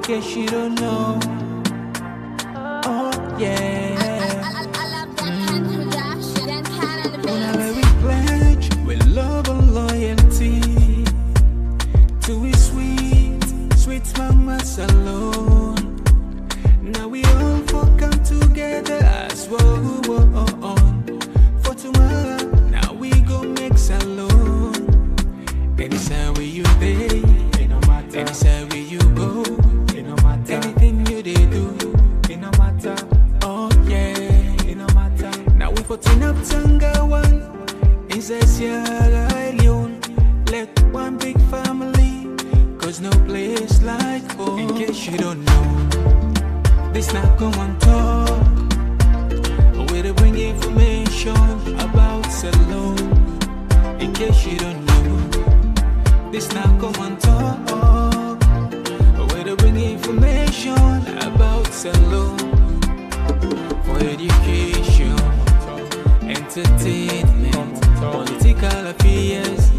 case you don't know. Oh yeah. Whenever we pledge with love and loyalty to his sweet, sweet mamas alone. Now we all come together as one. For tomorrow, now we go make salon. Anytime where you day, anytime where you go, anything you they do, it no matter. Oh yeah, it no matter. Now we for turn up Tanga one, inside Sierra Leone. Let one big family, cause no place like home. In case you don't know, this not Komon-Tok. Where to bring information about Salon. In case you don't know, this not Komon-Tok. Where to bring information about Salon. For education, entertainment, political affairs.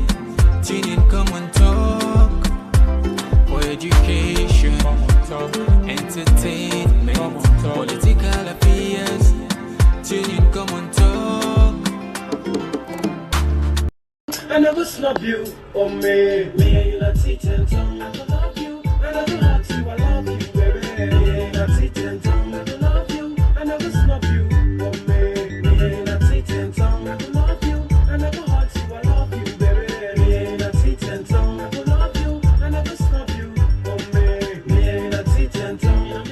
Tune in Komon-Tok. For education, entertainment, political affairs. Tune in Komon-Tok. I never snub you, oh me and you not sit and tongue. I love you, I never hurt you, I love you, baby. Me and you not sit and tongue. I love you, I never snub you, oh me and you not sit and tongue. I love you, I never hurt you, I love you, baby. Me and you not sit and tongue. I love you, I never snub you, oh me and you not sit and tongue.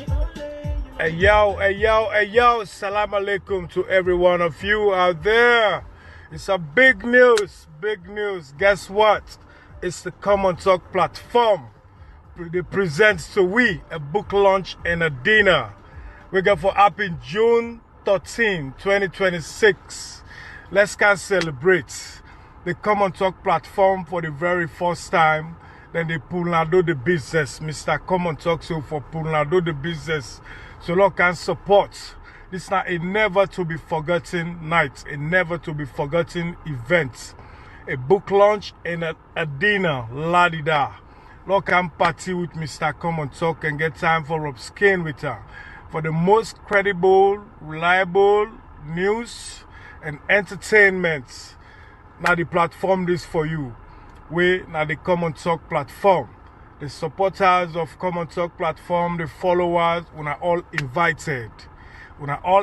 Hey yo, salam alaikum to every one of you out there. It's a big news. Guess what? It's the Komon-Tok platform. They present to we a book launch and a dinner. We're going to happen June 13, 2026. Let's go celebrate the Komon-Tok platform for the very first time. Then they pull out the business. Mr. Komon-Tok so for pull out the business. So Lord can support. This is not a never to be forgotten night, a never to be forgotten event. A book launch and a dinner, la-di-da. Lord can party with Mr. Komon-Tok and get time for upscale with her. For the most credible, reliable news and entertainment. Now the platform this for you. We now the Komon-Tok platform. The supporters of Komon-Tok platform, the followers, we are all invited. We are all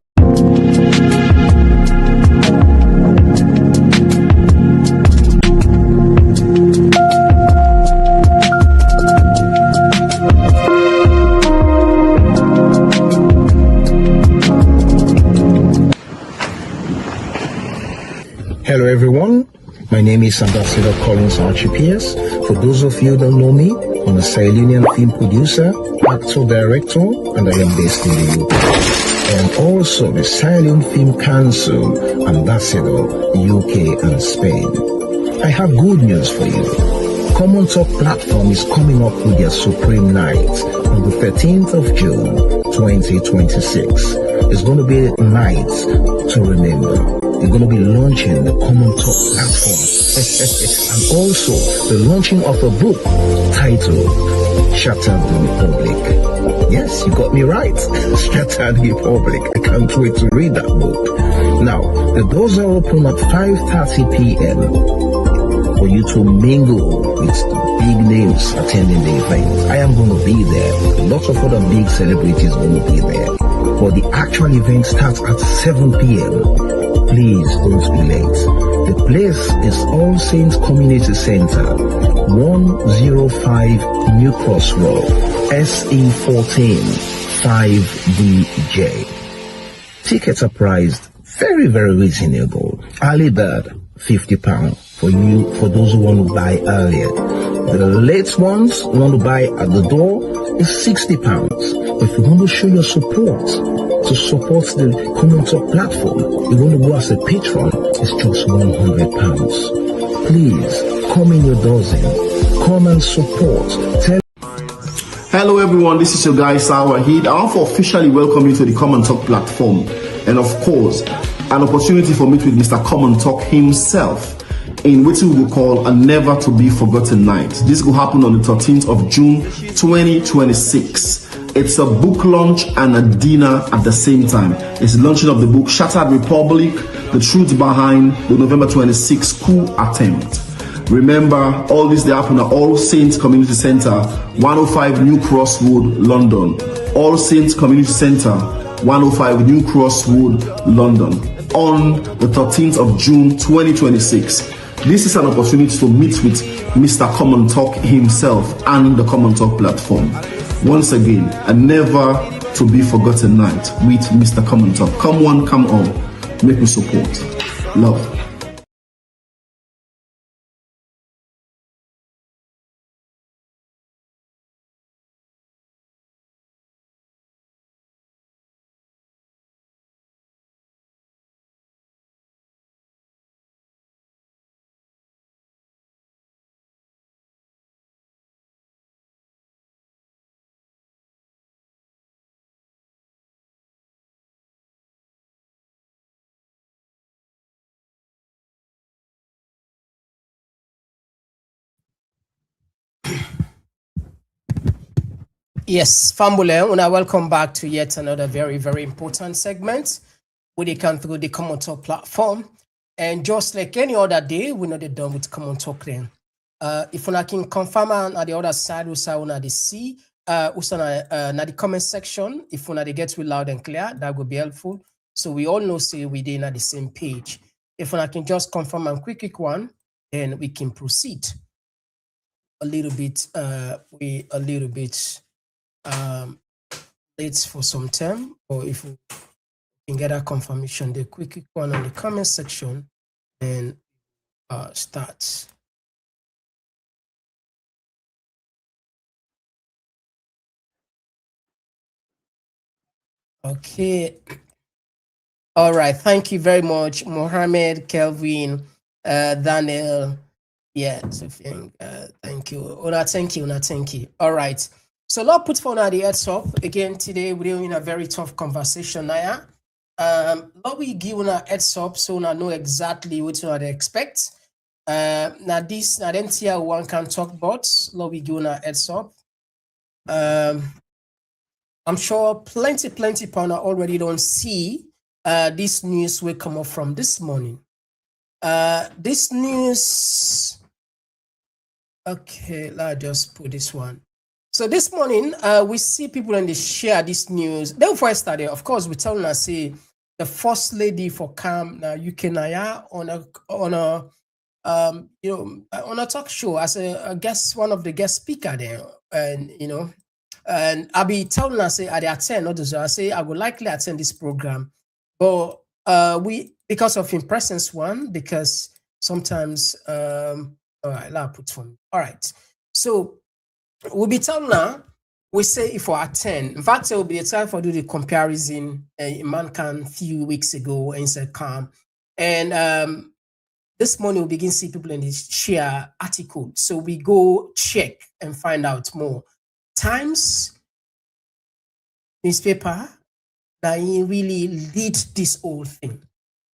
Hello everyone, my name is Ambassador Collins RGPS. For those of you who don't know me, I'm a Sierra Leonean film producer, actor, director, and I am based in the UK. And also the Sierra Leone Film Council Ambassador, UK and Spain. I have good news for you. Komon-Tok platform is coming up with their Supreme Night on the 13th of June, 2026. It's going to be a night to remember. They're going to be launching the Komon-Tok platform. And also the launching of a book titled Shattered the Republic. Yes, you got me right. Shattered the Republic. I can't wait to read that book. Now, the doors are open at 5:30 p.m. for you to mingle with the big names attending the event. I am going to be there. Lots of other big celebrities going to be there. But the actual event starts at 7 p.m. Please don't be late. The place is All Saints Community Center, 105 New Cross Road, SE14 5DJ. Tickets are priced very, very reasonable. Early bird, £50 for those who want to buy earlier. The late ones who want to buy at the door is £60. If you want to show your support to support the Komon-Tok platform, you want to go as a patron, it's just £100. Please come in your dozen, come and support. Hello everyone, this is your guy Sawahid. I want to officially welcome you to the Komon-Tok platform, and of course an opportunity for me to meet Mr. Komon-Tok himself. in which we will call a never to be forgotten night. This will happen on the 13th of June 2026. It's a book launch and a dinner at the same time. It's the launching of the book Shattered Republic, The Truth Behind the November 26 coup attempt. Remember, all this they happen at All Saints Community Center, 105 New Cross Road, London. All Saints Community Center, 105 New Cross Road, London, on the 13th of June 2026. This is an opportunity to meet with Mr. Komon-Tok himself and the Komon-Tok platform. Once again, a never to be forgotten night with Mr. Komon-Tok. Come one, come all. Make me support. Love. Yes, Fambule, una welcome back to yet another very, very important segment where they come through the Komon-Tok platform. And just like any other day, we're not done with Komon-Tok then. If una can confirm on the other side, usa una the see, usa na the comment section, if una they get real loud and clear, that would be helpful. So we all know say we did at the same page. If una can just confirm and quick one, then we can proceed. A little bit, late for some time, or if we can get a confirmation, the quick one on the comment section, then starts. Okay. All right. Thank you very much, Mohammed, Kelvin, Daniel. Yeah, so thank you. Una, thank you. Una, thank you. All right. So Lord put for the heads up again today. We're doing a very tough conversation now. Lord, we give una heads up so I know exactly what you expect. Now this now them tier one can talk about. Lord, we give una heads up. I'm sure plenty partner already don't see this news will come up from this morning. This news. Okay, let's just put this one. So this morning, we see people in the share this news. Then before I started, of course, we telling us say the first lady for CAM now UK Naya on a talk show as a guest, one of the guest speaker there, and and I'll be telling us say I attend, not I say I would likely attend this program, but we because of in presence one because sometimes all right, I'll put from all right, so. We'll be telling now, we say if we attend, in fact, it will be a time for do the comparison man can few weeks ago and said calm. And this morning we'll begin to see people in this share article. So we go check and find out more. Times newspaper that really lead this whole thing.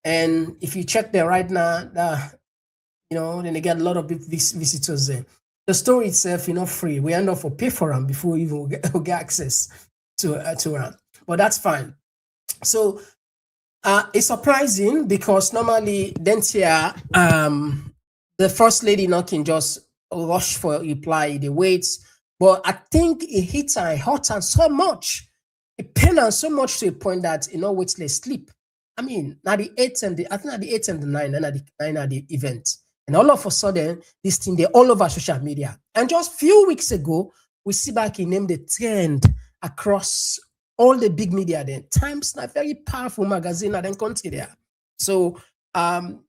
And if you check there right now, then they get a lot of visitors there. The story itself, free. We end up for pay for them before we even get access to them. But that's fine. So it's surprising because normally Dentia, the first lady not can just rush for reply, the waits. But I think it hits her, hurt her so much. It pain her so much to a point that wait till they sleep. I mean, now the 8th and I think at the 8th and the 9th, and at the 9th at the event. And all of a sudden, this thing, they're all over social media. And just a few weeks ago, we see back in name the trend across all the big media then. Times, a very powerful magazine and then country there. So, then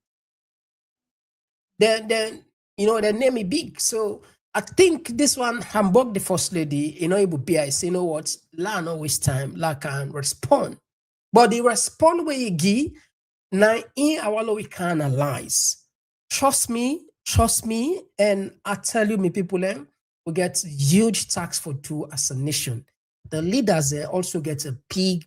their name is big. So, I think this one, Hamburg, the first lady, it would be, I say, you know what, la no waste time, la can respond. But the respond where you give, now in our we can analyze. Trust me, and I tell you, me people, we get huge tax for do as a nation. The leaders also get a big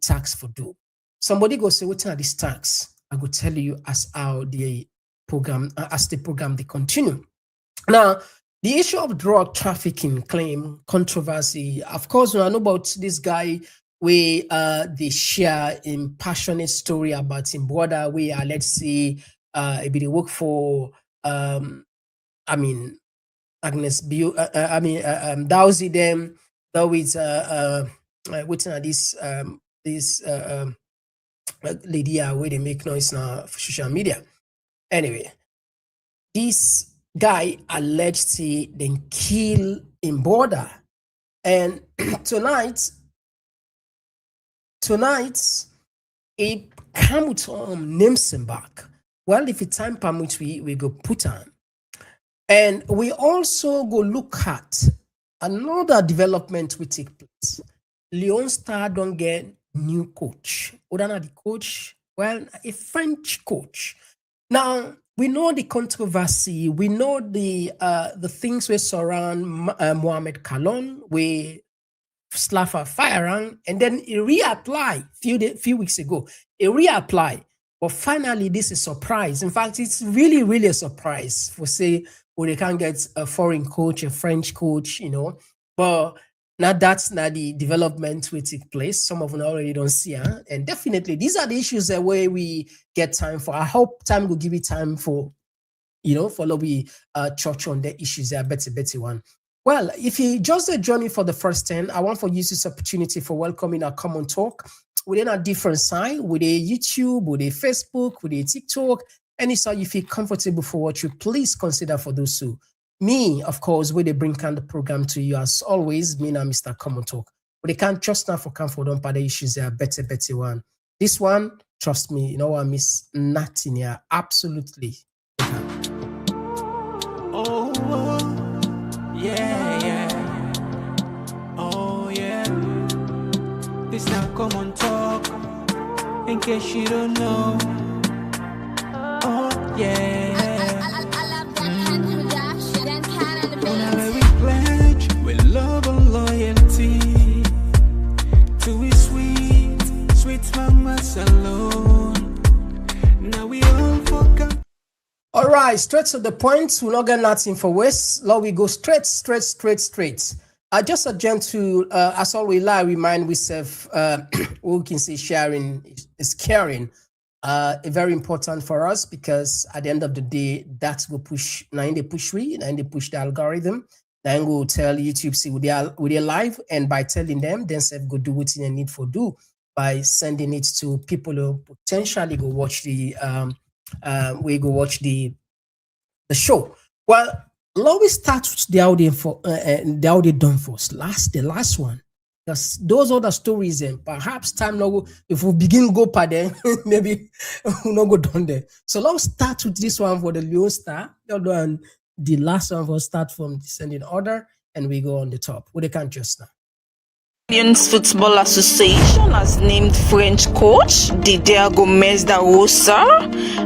tax for do. Somebody go say, what are these tax? I go tell you as how the program they continue. Now, the issue of drug trafficking claim controversy. Of course, we know about this guy where they share a passionate story about him brother where let's say they work for Agnes Bio, Dowsy them, though it's what's this lady where they make noise now for social media. Anyway, this guy alleged he then kill in border, and tonight it come to names him back. Well, if it's time permits, we go put on. And we also go look at another development will take place. Leone Star don't get new coach. Other the coach, well, a French coach. Now, we know the controversy. We know the things we surround Mohamed Kalon, we slap a firearm, and then he reapply few weeks ago. He reapply. But finally, this is a surprise. In fact, it's really, really a surprise for say, they can't get a foreign coach, a French coach, But now that's not the development will take place. Some of them already don't see, and definitely these are the issues that where we get time for. I hope time will give you time for, follow we church on the issues that better one. Well, if you just join me for the first 10, I want for use this opportunity for welcoming our Komon-Tok within a different side, with a YouTube, with a Facebook, with a TikTok. Any side you feel comfortable for what you please consider for those who. Me, of course, where they bring kind of program to you as always, me and Mr. Komon-Tok. But they can't trust now for comfort on the issues they are better one. This one, trust me, I miss nothing here. Absolutely. Oh, yeah. Oh, yeah. This now Komon-Tok. In case you don't know. Oh, yeah. With love and loyalty to his sweet mama's alone. Now we all forgot. All right, straight to the point. We're not getting nothing for waste. Now we go straight. I just again to, as always, remind ourselves, we can say sharing is caring. Very important for us because at the end of the day, that's go push. Now they push the algorithm. Then go tell YouTube see with their live, and by telling them, then self go do what they need for do by sending it to people who potentially go watch the the show. Well, let me start with the audio for the audio done first. The last one. Because those other stories, and perhaps time now, if we begin go per there, maybe we'll not go down there. So let's start with this one for the Leone Star. And the last one will start from descending order, and we go on the top. What they can't just now. Lions Football Association has named French coach Didier Gomez da Rosa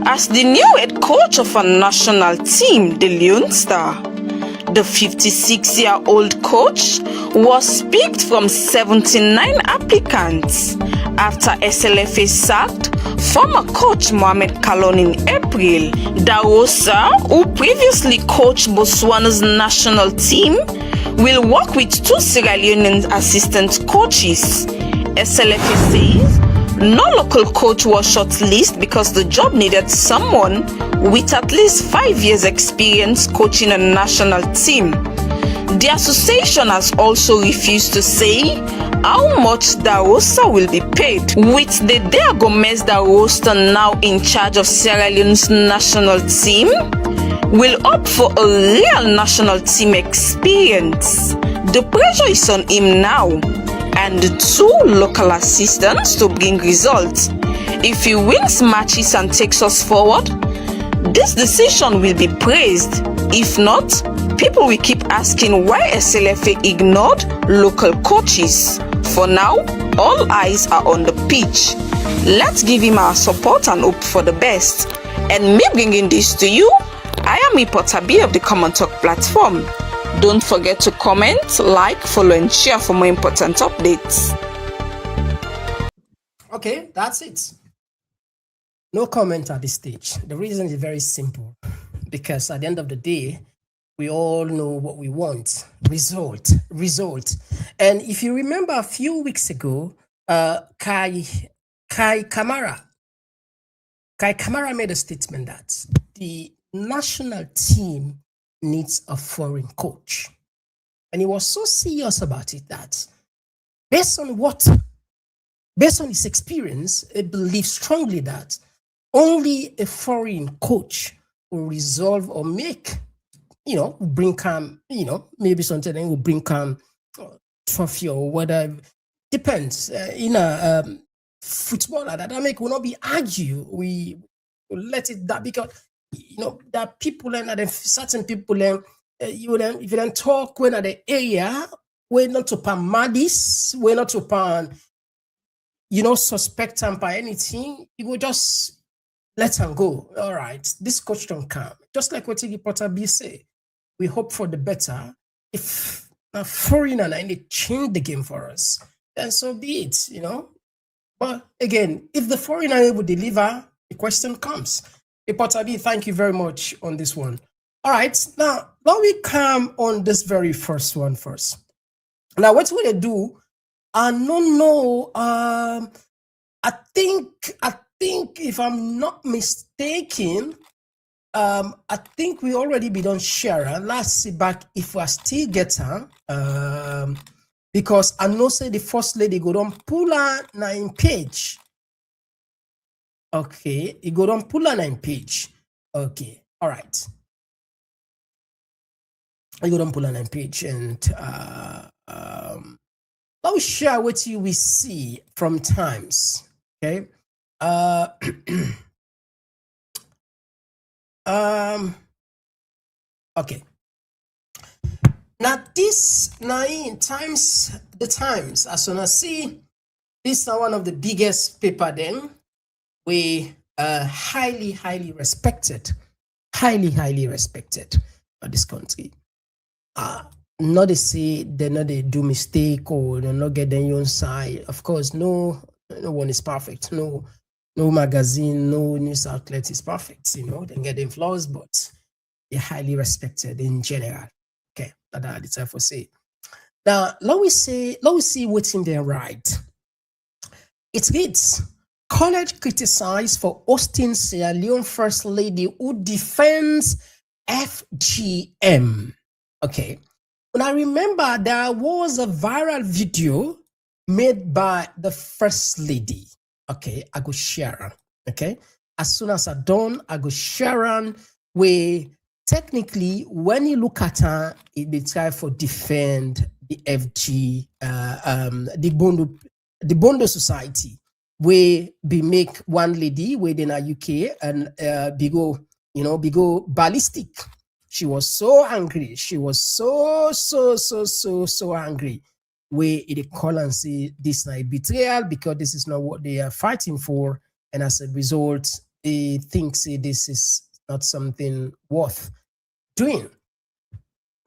as the new head coach of a national team, the Leone Star. The 56-year-old coach was picked from 79 applicants after SLFA sacked former coach Mohamed Kalon in April. Da Rosa, who previously coached Botswana's national team, will work with 2 Sierra Leonean assistant coaches. SLFA says no local coach was shortlisted because the job needed someone with at least 5 years experience coaching a national team. The association has also refused to say how much Da Rosa will be paid, with Didier Gomez da Rosa now in charge of Sierra Leone's national team will opt for a real national team experience. The pressure is on him now and 2 local assistants to bring results. If he wins matches and takes us forward, this decision will be praised. If not, people will keep asking why SLFA ignored local coaches. For now, all eyes are on the pitch. Let's give him our support and hope for the best. And me bringing this to you, I am Ipotabi of the Komon-Tok platform. Don't forget to comment, like, follow, and share for more important updates. Okay, that's it. No comment at this stage. The reason is very simple, because at the end of the day, we all know what we want. Result. And if you remember a few weeks ago, Kai Kamara made a statement that the national team needs a foreign coach. And he was so serious about it that based on his experience, he believes strongly that only a foreign coach will resolve or make, bring calm, maybe something will bring calm trophy or whatever. Depends. Footballer, that dynamic will not be argue. We will let it that, because there are people and certain people if you then talk when at the area, we're not to pan madis, we're not to pan suspect them by anything, you will just let them go. All right, this coach don't come. Just like what Tiki Potter B say, we hope for the better. If a foreigner and they change the game for us, then so be it, But again, if the foreigner will deliver, the question comes. Potter B, thank you very much on this one. All right, now we come on this very first one first. Now, what will they do? I don't know. I think if I'm not mistaken, I think we already be done share. Let's see back if we still get her. Because I know say the first lady go down pull her 9 page. Okay, you go down pull her 9 page. Okay, all right. I go down pull her 9 page, and I'll share what you we see from times. Okay. Okay. Now in times, as soon as see, this is one of the biggest paper then. We highly respected by this country. Not they say they not they do mistake or they not get their own side. Of course, no one is perfect. No magazine, no news outlet is perfect. They get them flaws, but they're highly respected in general. Okay, that's all for say. Now let me see what's in there right. It reads, college criticized for hosting Sierra Leone First Lady who defends FGM. Okay. And I remember there was a viral video made by the First Lady. Okay, I go share it. Okay. As soon as I'm done, I go share it. Where technically, when you look at her, it be try for defend the FG, the Bondo Society, where be make one lady within a UK and be go ballistic. She was so angry. She was so angry. Where it call and say this is betrayal because this is not what they are fighting for, and as a result, they think this is not something worth doing.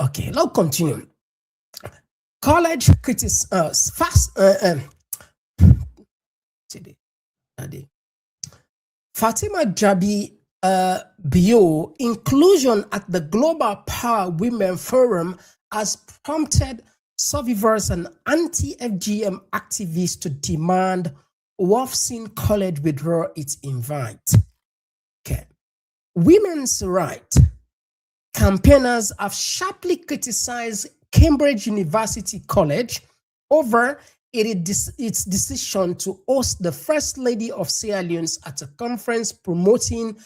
Okay, now continue. College critics Fatima Jabi Bio inclusion at the Global Power Women Forum has prompted survivors and anti-FGM activists to demand Wolfson College withdraw its invite. Okay. Women's rights campaigners have sharply criticized Cambridge University College over its decision to host the First Lady of Sierra Leone at a conference promoting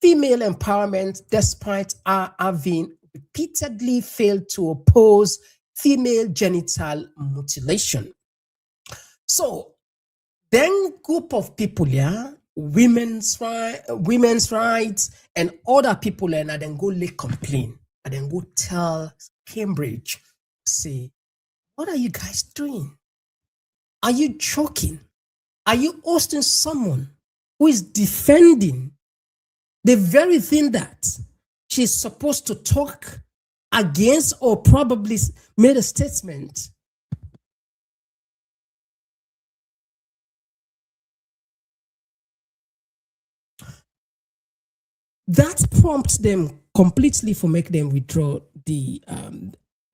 female empowerment, despite her having repeatedly failed to oppose female genital mutilation. So, then group of people here, women's rights, and other people, and then go lay complain, and then go tell Cambridge, say, what are you guys doing? Are you joking? Are you hosting someone who is defending the very thing that she's supposed to talk against, or probably made a statement? That prompts them completely for make them withdraw the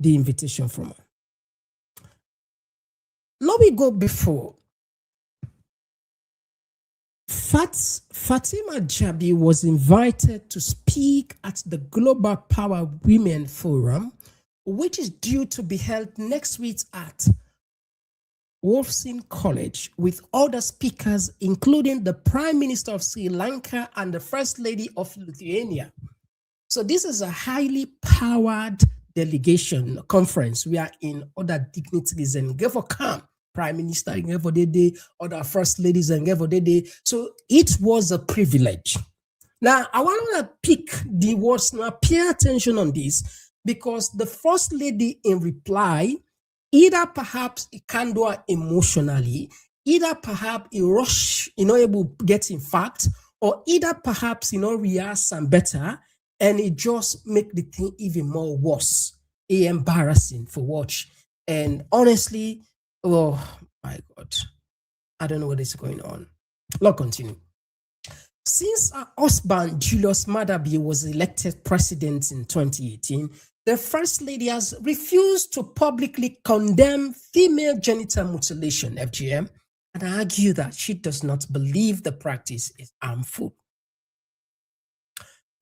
invitation from her. Let me go before. Fatima Jabi was invited to speak at the Global Power Women Forum, which is due to be held next week at Wolfson College with other speakers, including the Prime Minister of Sri Lanka and the First Lady of Lithuania. So this is a highly powered delegation conference. We are in other dignitaries and give a camp. Prime Minister and give day, other First Ladies and give day. So it was a privilege. Now I want to pick the words now. Pay attention on this, because the First Lady in reply, either perhaps it can do it emotionally, either perhaps it rush, able to get in fact, or either perhaps, react some better, and it just make the thing even more worse, embarrassing for watch. And honestly, oh my God, I don't know what is going on. Let's continue. Since her husband, Julius Madabi, was elected president in 2018, the First Lady has refused to publicly condemn female genital mutilation, FGM, and argue that she does not believe the practice is harmful.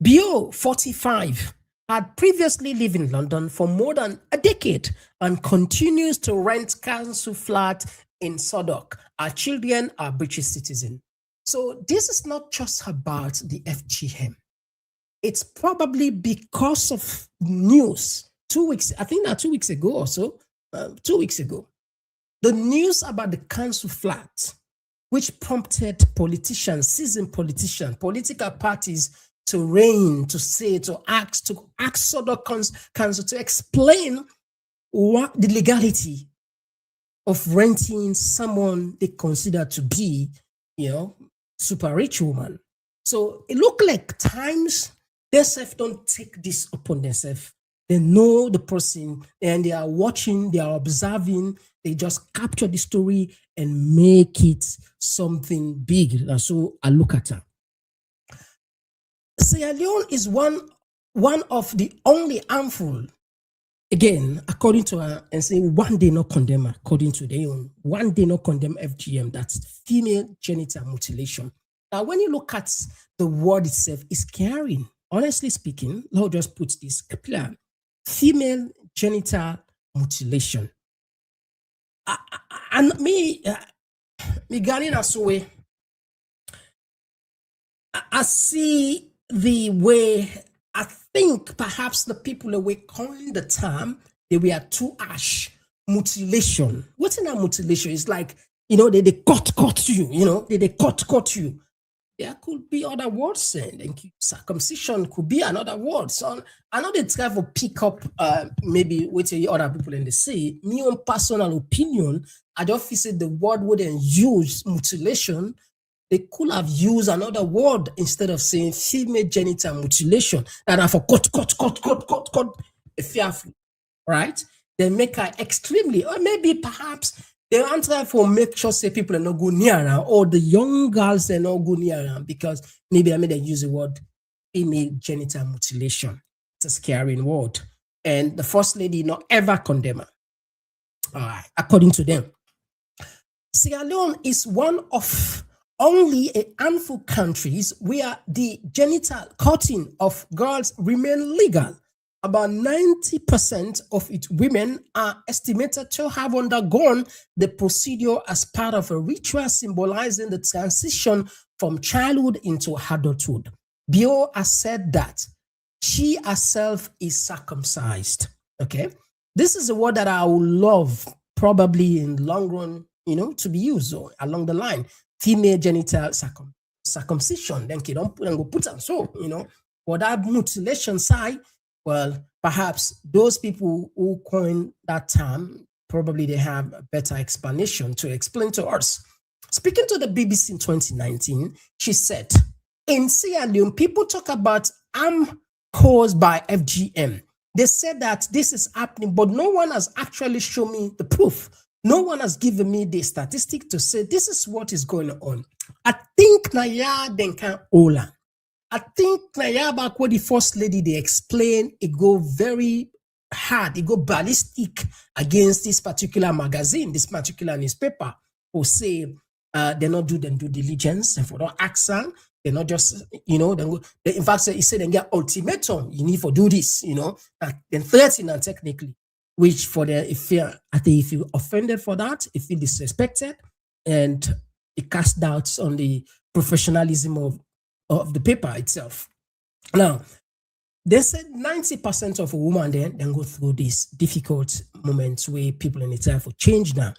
Bio, 45, had previously lived in London for more than a decade and continues to rent council flat in Southwark. Our children are British citizens. So this is not just about the FGM. It's probably because of news 2 weeks, I think that 2 weeks ago or so, 2 weeks ago, the news about the council flat, which prompted politicians, seasoned politicians, political parties to reign, to say, to ask Southwark Council to explain what the legality of renting someone they consider to be, super rich woman. So it looked like times they don't take this upon themselves. They know the person and they are watching, they are observing, they just capture the story and make it something big. And so I look at her. Sierra Leone is one of the only harmful, again, according to her, and say one day not condemn, according to their own, one day not condemn FGM, that's female genital mutilation. Now, when you look at the word itself, it's carrying, honestly speaking, I'll just put this clear, female genital mutilation. And me getting us away, I see the way, I think perhaps the people that were coined the term, they were too harsh. Mutilation. What's in that mutilation? It's like, they cut you, they cut you. There could be other words, and circumcision could be another word. So I know they try to pick up maybe what other people in the say. My own personal opinion, I just feel say the word wouldn't use mutilation. They could have used another word instead of saying female genital mutilation. And I for cut, fearful, right? They make her extremely, or maybe perhaps they want to for make sure say people are not go near her, or the young girls are not go near her, because maybe they use the word female genital mutilation. It's a scary word. And the First Lady not ever condemn her. All right, according to them. Sierra Leone is one of only a handful of countries where the genital cutting of girls remain legal. About 90% of its women are estimated to have undergone the procedure as part of a ritual symbolizing the transition from childhood into adulthood. Bio has said that she herself is circumcised. Okay, this is a word that I would love probably in the long run, to be used along the line. Female genital circumcision, then you don't put them. So, for that mutilation side, well, perhaps those people who coined that term, probably they have a better explanation to explain to us. Speaking to the BBC in 2019, she said, in Sierra Leone, people talk about harm caused by FGM. They said that this is happening, but no one has actually shown me the proof. No one has given me the statistic to say this is what is going on. I think Naya then can Ola. I think back when the first lady they explain, it go very hard, it go ballistic against this particular magazine, this particular newspaper, who say they not do them due diligence and for not action, they're not just, they in fact say, he said they get ultimatum, you need to do this, then threaten and technically, which for the if you offended for that, if you disrespected, and it cast doubts on the professionalism of the paper itself. Now, they said 90% of a woman then go through these difficult moments where people in the time for change now.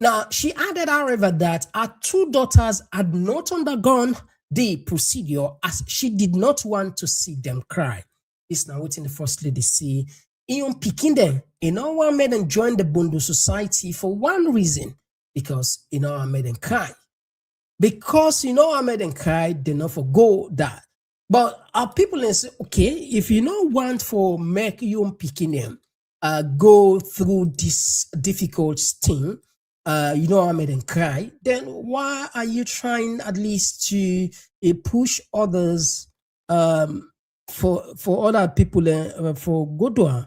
Now, she added, however, that her two daughters had not undergone the procedure as she did not want to see them cry. This now what in the first lady see. Even picking them, one made them join the Bondo Society for one reason, because I made them cry. Because I made them cry, they not forgo that. But our people say, okay, if you don't want for make you picking them go through this difficult thing, I made them cry, then why are you trying at least to push others for other people for good one?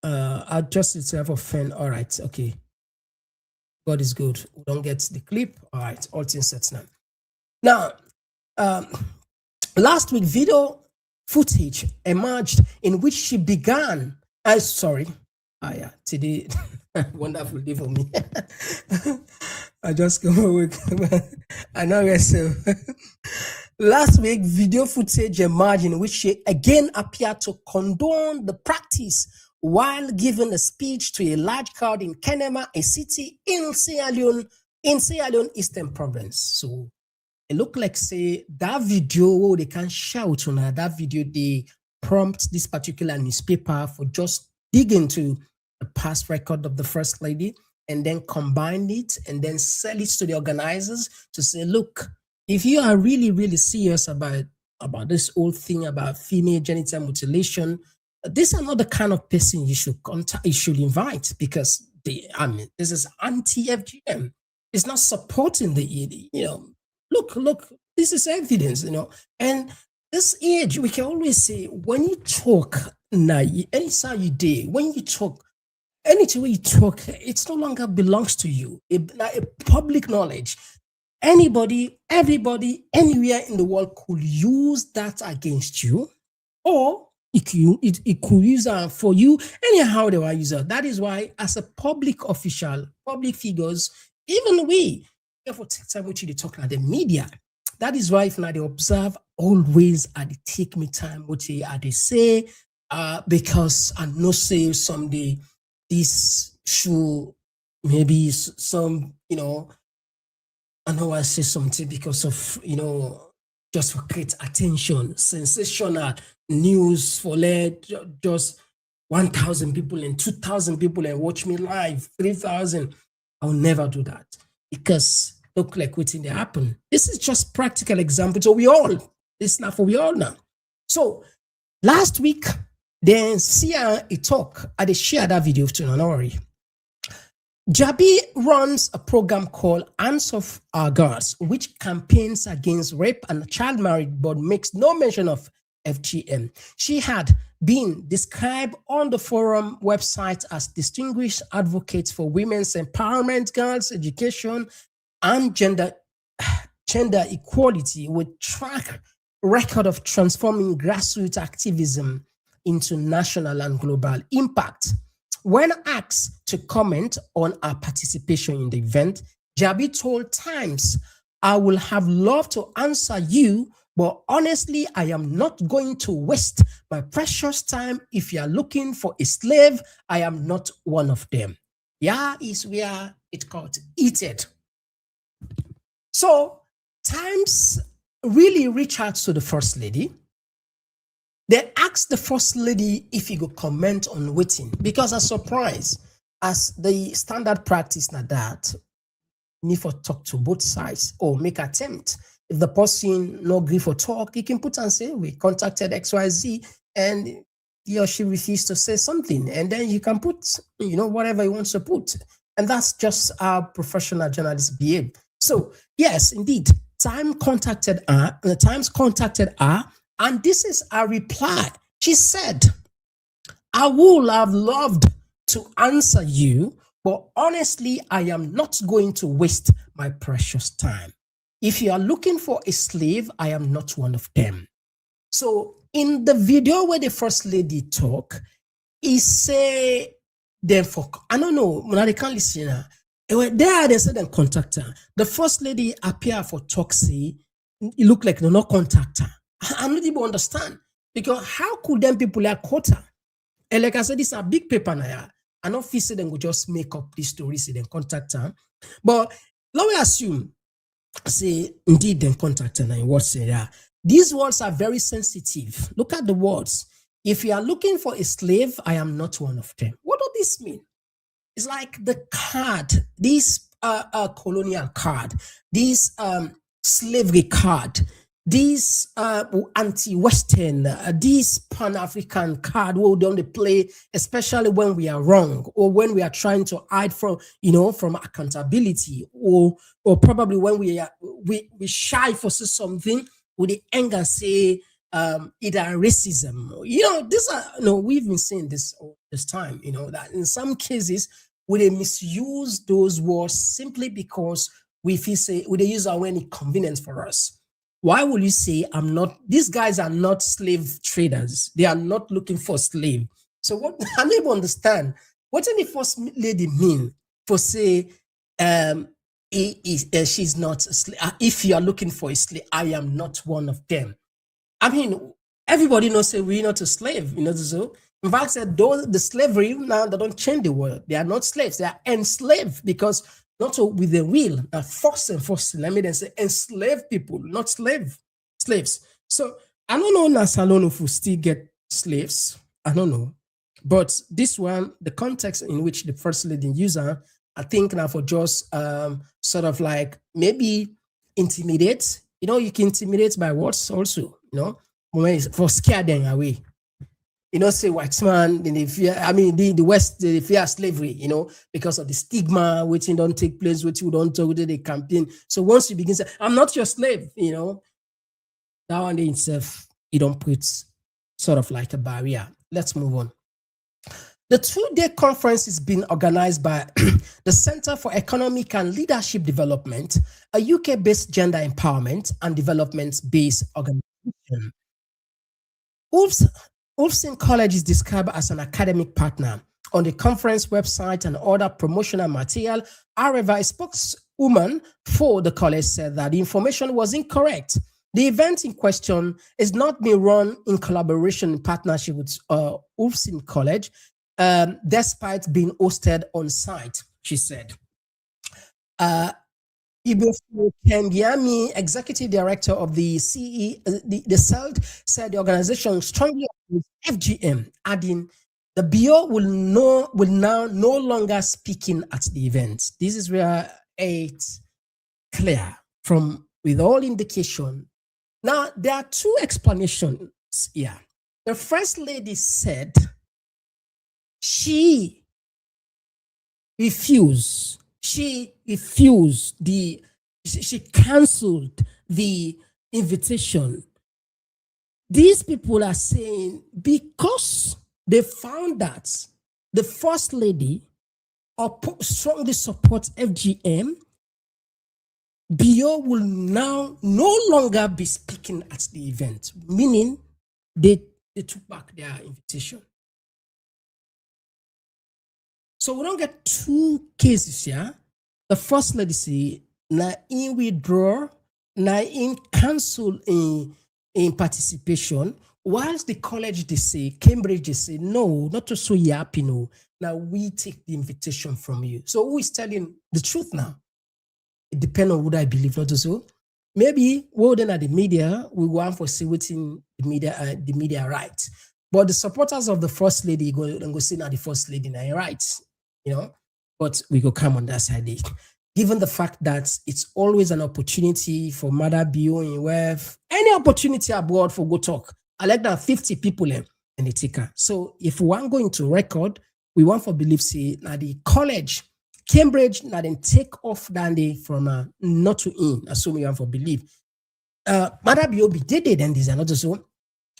Adjust itself offend. All right, okay. God is good. We don't get the clip. All right, all things set now. Now, last week, video footage emerged in which she began. Today, wonderful day for me. I just come awake. I know myself. Last week, video footage emerged in which she again appeared to condone the practice while giving a speech to a large crowd in Kenema, a city in Sierra Leone, Eastern Province. So it looked like, say, that video, they can shout on that video, they prompt this particular newspaper for just dig into the past record of the First Lady and then combine it and then sell it to the organizers to say, look, if you are really, really serious about this whole thing about female genital mutilation, these are not the kind of person you should contact, you should invite, because this is anti-FGM. It's not supporting the, look, this is evidence, and this age, we can always say, when you talk, anytime you do, when you talk, anything you talk, it no longer belongs to you. A public knowledge. Anybody, everybody, anywhere in the world could use that against you, or it could use that for you, anyhow they will use it. That is why, as a public official, public figures, even we, therefore take time with you to talk like the media. That is why if now they observe, always they take me time what they say, because I know say someday this should maybe some, I know I say something because of, just for create attention, sensational news for just 1,000 people and 2,000 people and watch me live, 3,000. I'll never do that, because look like what's in the happen. This is just practical example. So this is not for we all now. So last week, then see a talk, I shared that video to Nanori. Jabi runs a program called Hands of Our Girls, which campaigns against rape and child marriage, but makes no mention of FGM. She had been described on the forum website as distinguished advocate for women's empowerment, girls' education, and gender equality, with track record of transforming grassroots activism into national and global impact. When asked to comment on our participation in the event, Jabi told Times, "I will have loved to answer you, but honestly, I am not going to waste my precious time. If you are looking for a slave, I am not one of them." Yeah, is where it got heated. So Times really reached out to the First Lady. They asked the First Lady if he could comment on waiting, because a surprise, as the standard practice na that, need for talk to both sides or make attempt. If the person no agree for talk, he can put and say, we contacted XYZ and he or she refused to say something. And then you can put, whatever he wants to put. And that's just how professional journalists behave. So yes, indeed, Times contacted her, and this is her reply. She said, I would have loved to answer you, but honestly, I am not going to waste my precious time. If you are looking for a slave, I am not one of them. So in the video where the first lady talk, he say, therefore, I don't know, when I can't listen. There they said them contact her. The first lady appear for talk say, it look like they not contact her. I'm not even understand. Because how could them people like quote her? And like I said, this is a big paper now. I don't feel say them will just make up this story, say them contact her. But let me assume, say, indeed, then contact her and what say that. These words are very sensitive. Look at the words. If you are looking for a slave, I am not one of them. What does this mean? It's like the card, this colonial card, this slavery card, this anti-Western, this Pan-African card where we don't play, especially when we are wrong or when we are trying to hide from, from accountability, or probably when we shy for something with the anger, say either racism. We've been saying this all this time. That in some cases we they misuse those words simply because we feel say they use our any convenience for us. Why will you say I'm not? These guys are not slave traders. They are not looking for slave. So what I never understand. What did the first lady mean for say she's not a slave? If you are looking for a slave, I am not one of them. I mean, everybody knows say we're not a slave. So in fact, the slavery now they don't change the word. They are not slaves. They are enslaved because. Not with the will, force. Let me then say enslave people, not slaves. So I don't know Nasalon if we still get slaves. I don't know. But this one, the context in which the first lady user, I think now for just sort of like maybe intimidate. You can intimidate by words also, for scare them away. Say white man, then they fear, the West, they fear slavery, because of the stigma, which don't take place, which you don't talk, the campaign. So once you begin to say, I'm not your slave, that one in itself, you don't put sort of like a barrier. Let's move on. The 2-day conference is being organized by the Center for Economic and Leadership Development, a UK-based gender empowerment and development-based organization. Wolfson College is described as an academic partner on the conference website and other promotional material. However, a spokeswoman for the college said that the information was incorrect. The event in question is not being run in collaboration in partnership with Wolfson College, despite being hosted on site, she said. Ibofu Kendiami, executive director of the CELD, said the organization strongly opposes FGM, adding the BO will now no longer speaking at the event. This is where it's clear from with all indication. Now there are two explanations here. The first lady said she canceled the invitation. These people are saying because they found that the first lady strongly supports FGM, BO will now no longer be speaking at the event, meaning they took back their invitation. So we don't get two cases here. The first lady say, na in withdraw, na in cancel in participation, whilst the college they say, Cambridge they say, no, not to so happy, no. Now we take the invitation from you. So who is telling the truth now? It depends on what I believe, not so. Maybe well then at the media, we want for see within the media right. But the supporters of the first lady go say now the first lady now right. But we go come on that side. Given the fact that it's always an opportunity for mother BO in web, any opportunity abroad for go talk. I like that 50 people in the ticker. So if we want going to record, we want for believe say now the college Cambridge, now then take off Dandy from not to in, assuming you have for believe. Mother Biobi did it, and this another so.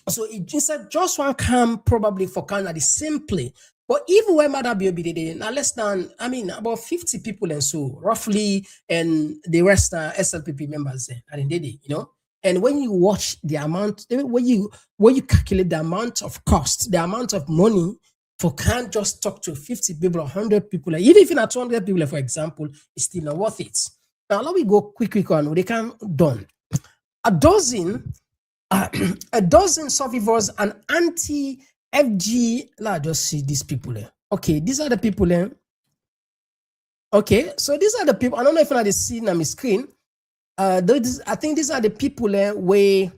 So it just said just one come probably for Canada simply. But even when Mother Biobi did it, now less than, I mean, about 50 people and so roughly, and the rest are SLPP members, and they did it, you know. And when you watch the amount, when you calculate the amount of cost, the amount of money for can't just talk to 50 people, 100 people, even if you're not 200 people, for example, it's still not worth it. Now let me go quick on. They can done a dozen survivors and anti-FG. Let's just see these people there. Okay, these are the people there. Okay, so these are the people. I don't know if I see on my screen. I think these are the people where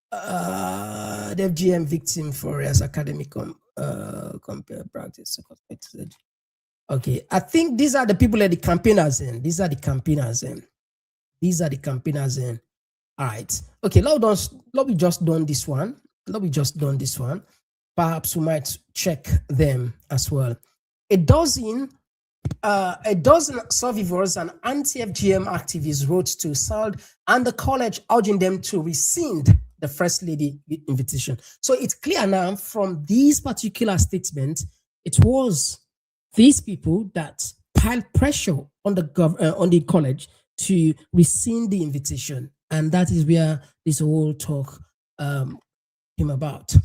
the FGM victim for as academic compare practice. Okay, I think these are the people that the campaigners in. These are the campaigners in. These are the campaigners in. All right. Okay, let me just done this one. Let me just done this one. Perhaps we might check them as well. A dozen survivors and anti-FGM activists wrote to SALD and the college urging them to rescind the First Lady invitation. So it's clear now from these particular statements, it was these people that piled pressure on the college to rescind the invitation. And that is where this whole talk came about.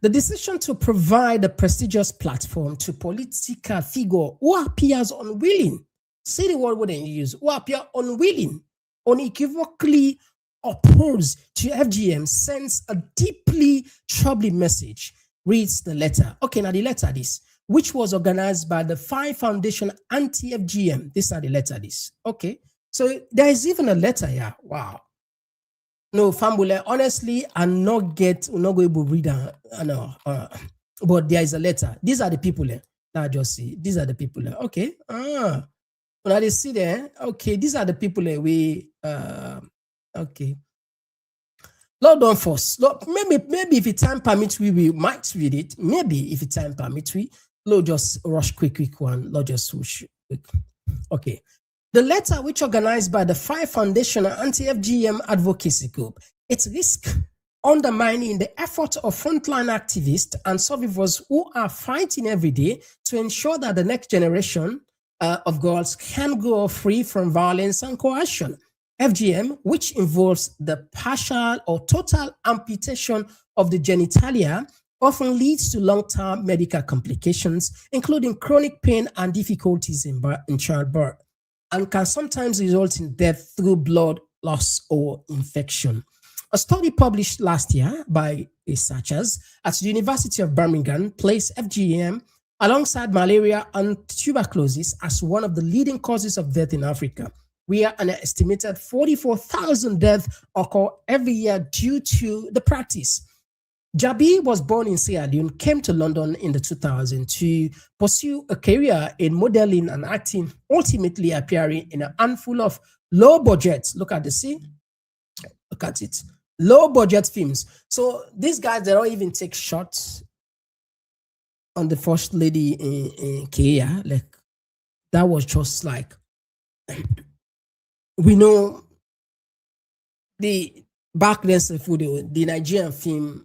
The decision to provide a prestigious platform to political figure who appears unwilling, say the word wouldn't use, who appear unwilling, unequivocally opposed to FGM sends a deeply troubling message, reads the letter. Okay, now the letter this, which was organized by the 5 Foundation Anti-FGM. These are the letter this. Okay, so there is even a letter here. Wow. No, family, honestly, I'm not going to read but there is a letter. These are the people there. Now just see. These are the people there. Okay. Now they see there. Okay, these are the people there. Okay. Lord don't force. Lord, maybe if time permits, we might read it. Maybe if time permits, Lord just rush quick one. Lord just swoosh quick. Okay. The letter, which organized by the 5 Foundation Anti-FGM Advocacy Group, it risks undermining the effort of frontline activists and survivors who are fighting every day to ensure that the next generation of girls can grow free from violence and coercion. FGM, which involves the partial or total amputation of the genitalia, often leads to long-term medical complications, including chronic pain and difficulties in childbirth, and can sometimes result in death through blood loss or infection. A study published last year by researchers at the University of Birmingham placed FGM alongside malaria and tuberculosis as one of the leading causes of death in Africa, where an estimated 44,000 deaths occur every year due to the practice. Jabi was born in Sierra Leone, came to London in the 2000s to pursue a career in modeling and acting, ultimately appearing in a handful of low-budget, look at the scene, look at it, low-budget films. So these guys, they don't even take shots on the First Lady in Kenya. Like, that was just like, we know the back then, the Nigerian film,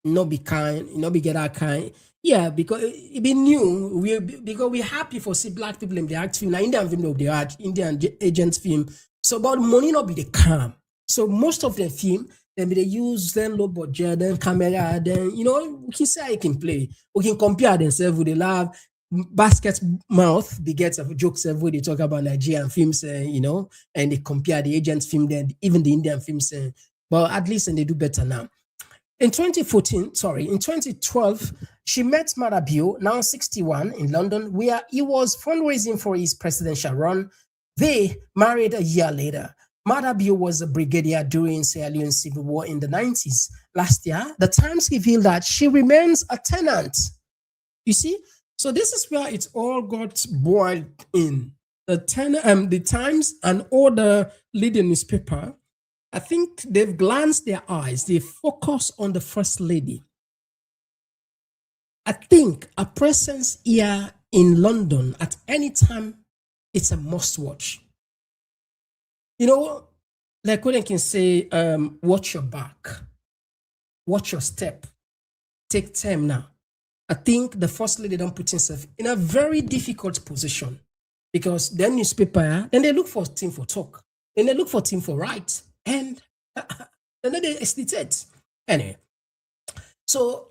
not be kind, not be get that kind. Yeah, because it be new. Because we're happy for see black people in the act film. Now Indian film of the art, Indian agents film. So about money not be the calm. So most of the film, then they use them low budget, then camera, then we can say I can play. We can compare themselves with the love basket mouth begets of jokes every they talk about Nigerian films, and they compare the agents film, then even the Indian films. But at least they do better now. In 2012, she met Marabio, now 61, in London, where he was fundraising for his presidential run. They married a year later. Marabio was a brigadier during Sierra Leone Civil War in the 90s. Last year, the Times revealed that she remains a tenant. You see? So this is where it all got boiled in. The Times and other leading newspaper, I think they've glanced their eyes, they focus on the First Lady. I think a presence here in London at any time, it's a must watch. You know, like when I can say, watch your back, watch your step, take time now. I think the first lady don't put himself in a very difficult position because then newspaper, then they look for team for talk, then they look for team for write, and then they hesitate. Anyway, so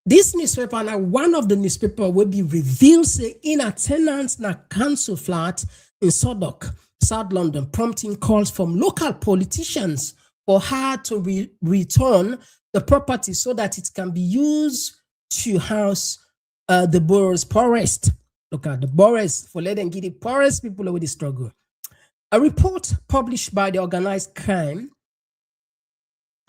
this newspaper now, one of the newspaper will be revealed say in attendance na council flat in Southwark, South London, prompting calls from local politicians for her to return the property so that it can be used to house the borough's poorest. Look at the boroughs, for letting get the poorest people away the struggle. A report published by the Organized Crime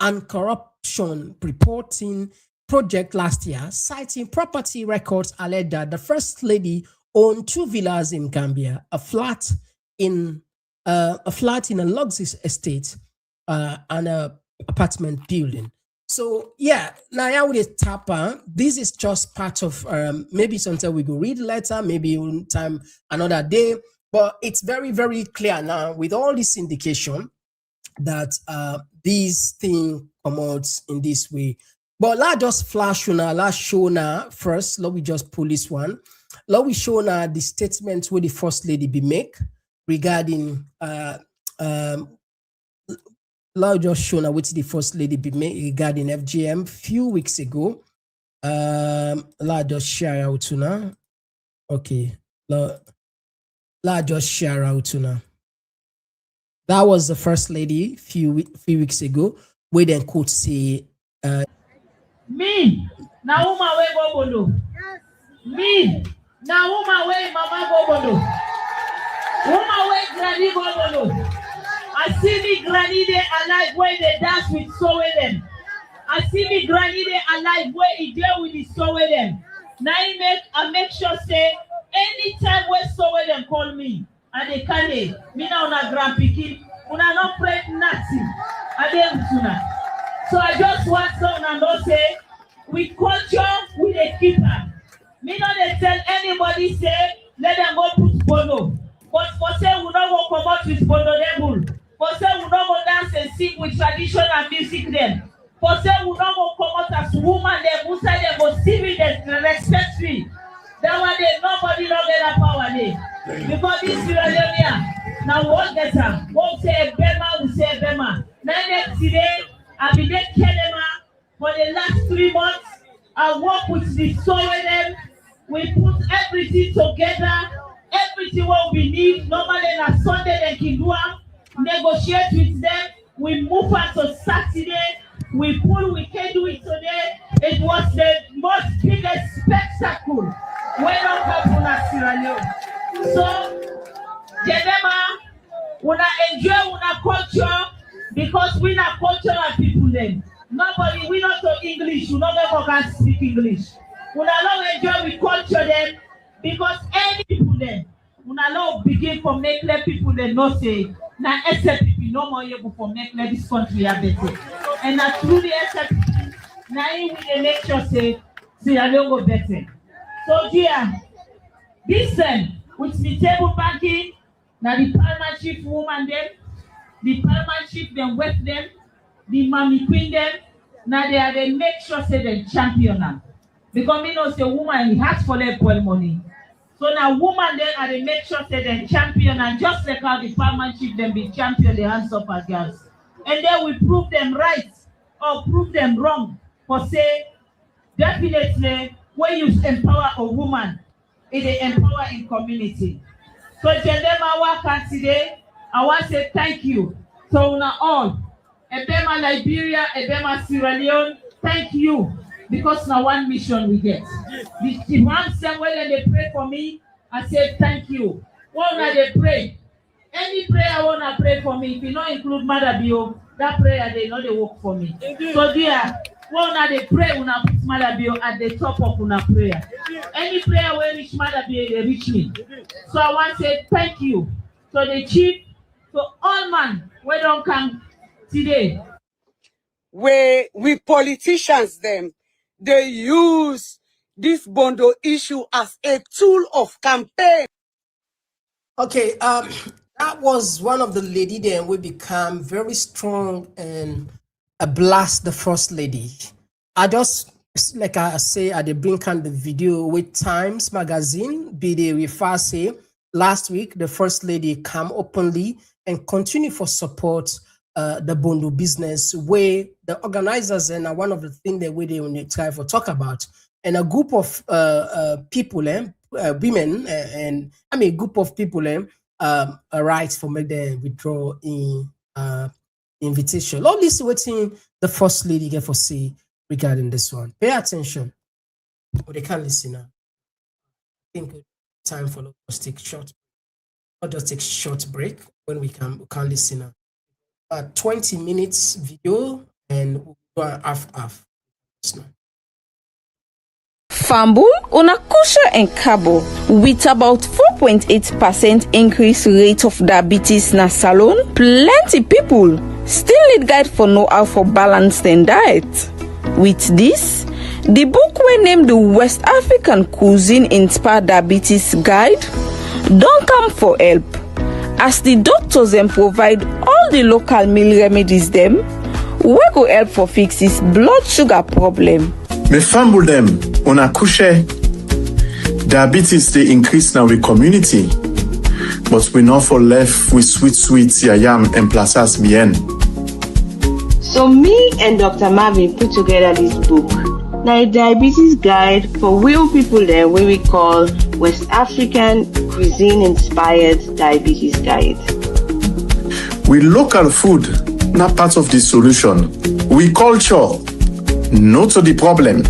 and Corruption Reporting Project last year, citing property records, alleged that the First Lady owned 2 villas in Gambia, a flat in a luxury estate, and a apartment building. So yeah, now with the tapper, this is just part of maybe sometime we go read later, maybe one time another day. But it's very, very clear now with all this indication that these thing come out in this way. But let's just flash you now, let's show now first. Let me just pull this one. Let me show now the statement where the First Lady be make regarding let just show now what the First Lady be made regarding FGM few weeks ago. Let just share out to now. Okay, let just share out to now. That was the First Lady few weeks ago. Where then could say me na woman way go bono. Me na woman way mama go bono. Woman way granny go bono. I see me granny they alive where they dance with so with them. I see me granny they alive where he deal with the so with them. Now I make sure say anytime where so with them call me and they can me now na grand pikin una not pray nothing. So I just want someone to say with culture with a keeper. Me not they tell anybody say let them go put bono. But for say we not go come out with bono devil. For say we not go dance and sing with traditional music them. For say we not go come out as woman them who say they go see me the respect me. That one day nobody don't get that power there. Because this Leone now what get them? Won't say Bema, we say Bema. Now today I've been there for the last 3 months. I work with the soul with them. We put everything together. Everything what we need. Normally on Sunday they can do negotiate with them. We move on to Saturday. We can do it today. It was the most biggest spectacle when I come from Sierra Leone. So, Jedema, when I enjoy our culture, because we are cultural people then. Nobody, we not talk English, we not can speak English. We not enjoy we culture them, because any people then, we not begin for make let people then not say, now except people no more able for make let this country a better. And now truly except now we make sure say I don't go better. So dear, this with the table banking, now the paramount chief woman them, the paramount chief them with them, the mommy queen them, now they make sure say they champion them. Because me know say woman has for their poor money. So now woman then are they make sure say they champion and just like how the paramount chief them be champion the hands up as girls. And then we prove them right or prove them wrong. For say definitely when you empower a woman, it empower in community. So Jedema work today, I want to say thank you. So now all, Ebema Liberia, Ebema Sierra Leone, thank you. Because now one mission we get. The one same when they pray for me, I say thank you. When they pray, any prayer wanna pray for me, if you don't include Mother Bio, that prayer they know they work for me. So dear, when they pray, when I put Mother Bio at the top of una prayer. Any prayer will reach Mother Bio, they reach me. So I want to say thank you. So the chief, so all man, we don't come today. We politicians them, they use this bundle issue as a tool of campaign. Okay, that was one of the lady then we become very strong and blast the first lady. I just, like I say, I did bring on the video with Times Magazine, be they refer say, last week, the first lady come openly and continue for support the bundle business where the organizers and one of the things that we they try for talk about, and a group of people, women, and I mean, a group of people, rights for make them withdraw in invitation. Let's listen waiting the first lady get for see regarding this one. Pay attention. But they can't listen now. I think time for us to take short. Not just take short break when we can listen now. 20 minutes video and we'll go half. Fambul, Unakusha and Cabo, with about 4.8% increase rate of diabetes na salon, plenty people still need guide for know how for balanced and diet. With this, the book we named the West African Cuisine Inspired Diabetes Guide don't come for help, as the doctors then provide all the local meal remedies them we go help for fix this blood sugar problem. Me fambul them on a couche. Diabetes they increase now with community, but we not for left with sweet yam and plasas bien. So me and Dr. Marvin put together this book. Now a diabetes guide for real people there, where we call West African Cuisine Inspired Diabetes Guide. With local food, not part of the solution. We culture, not to the problem.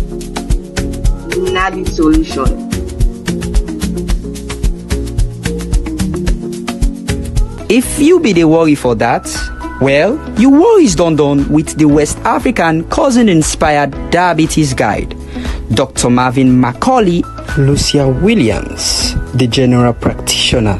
Not the solution. If you be the worry for that, well, your worry is done with the West African Cousin-Inspired Diabetes Guide. Dr. Marvin Macaulay, Lucia Williams, the general practitioner,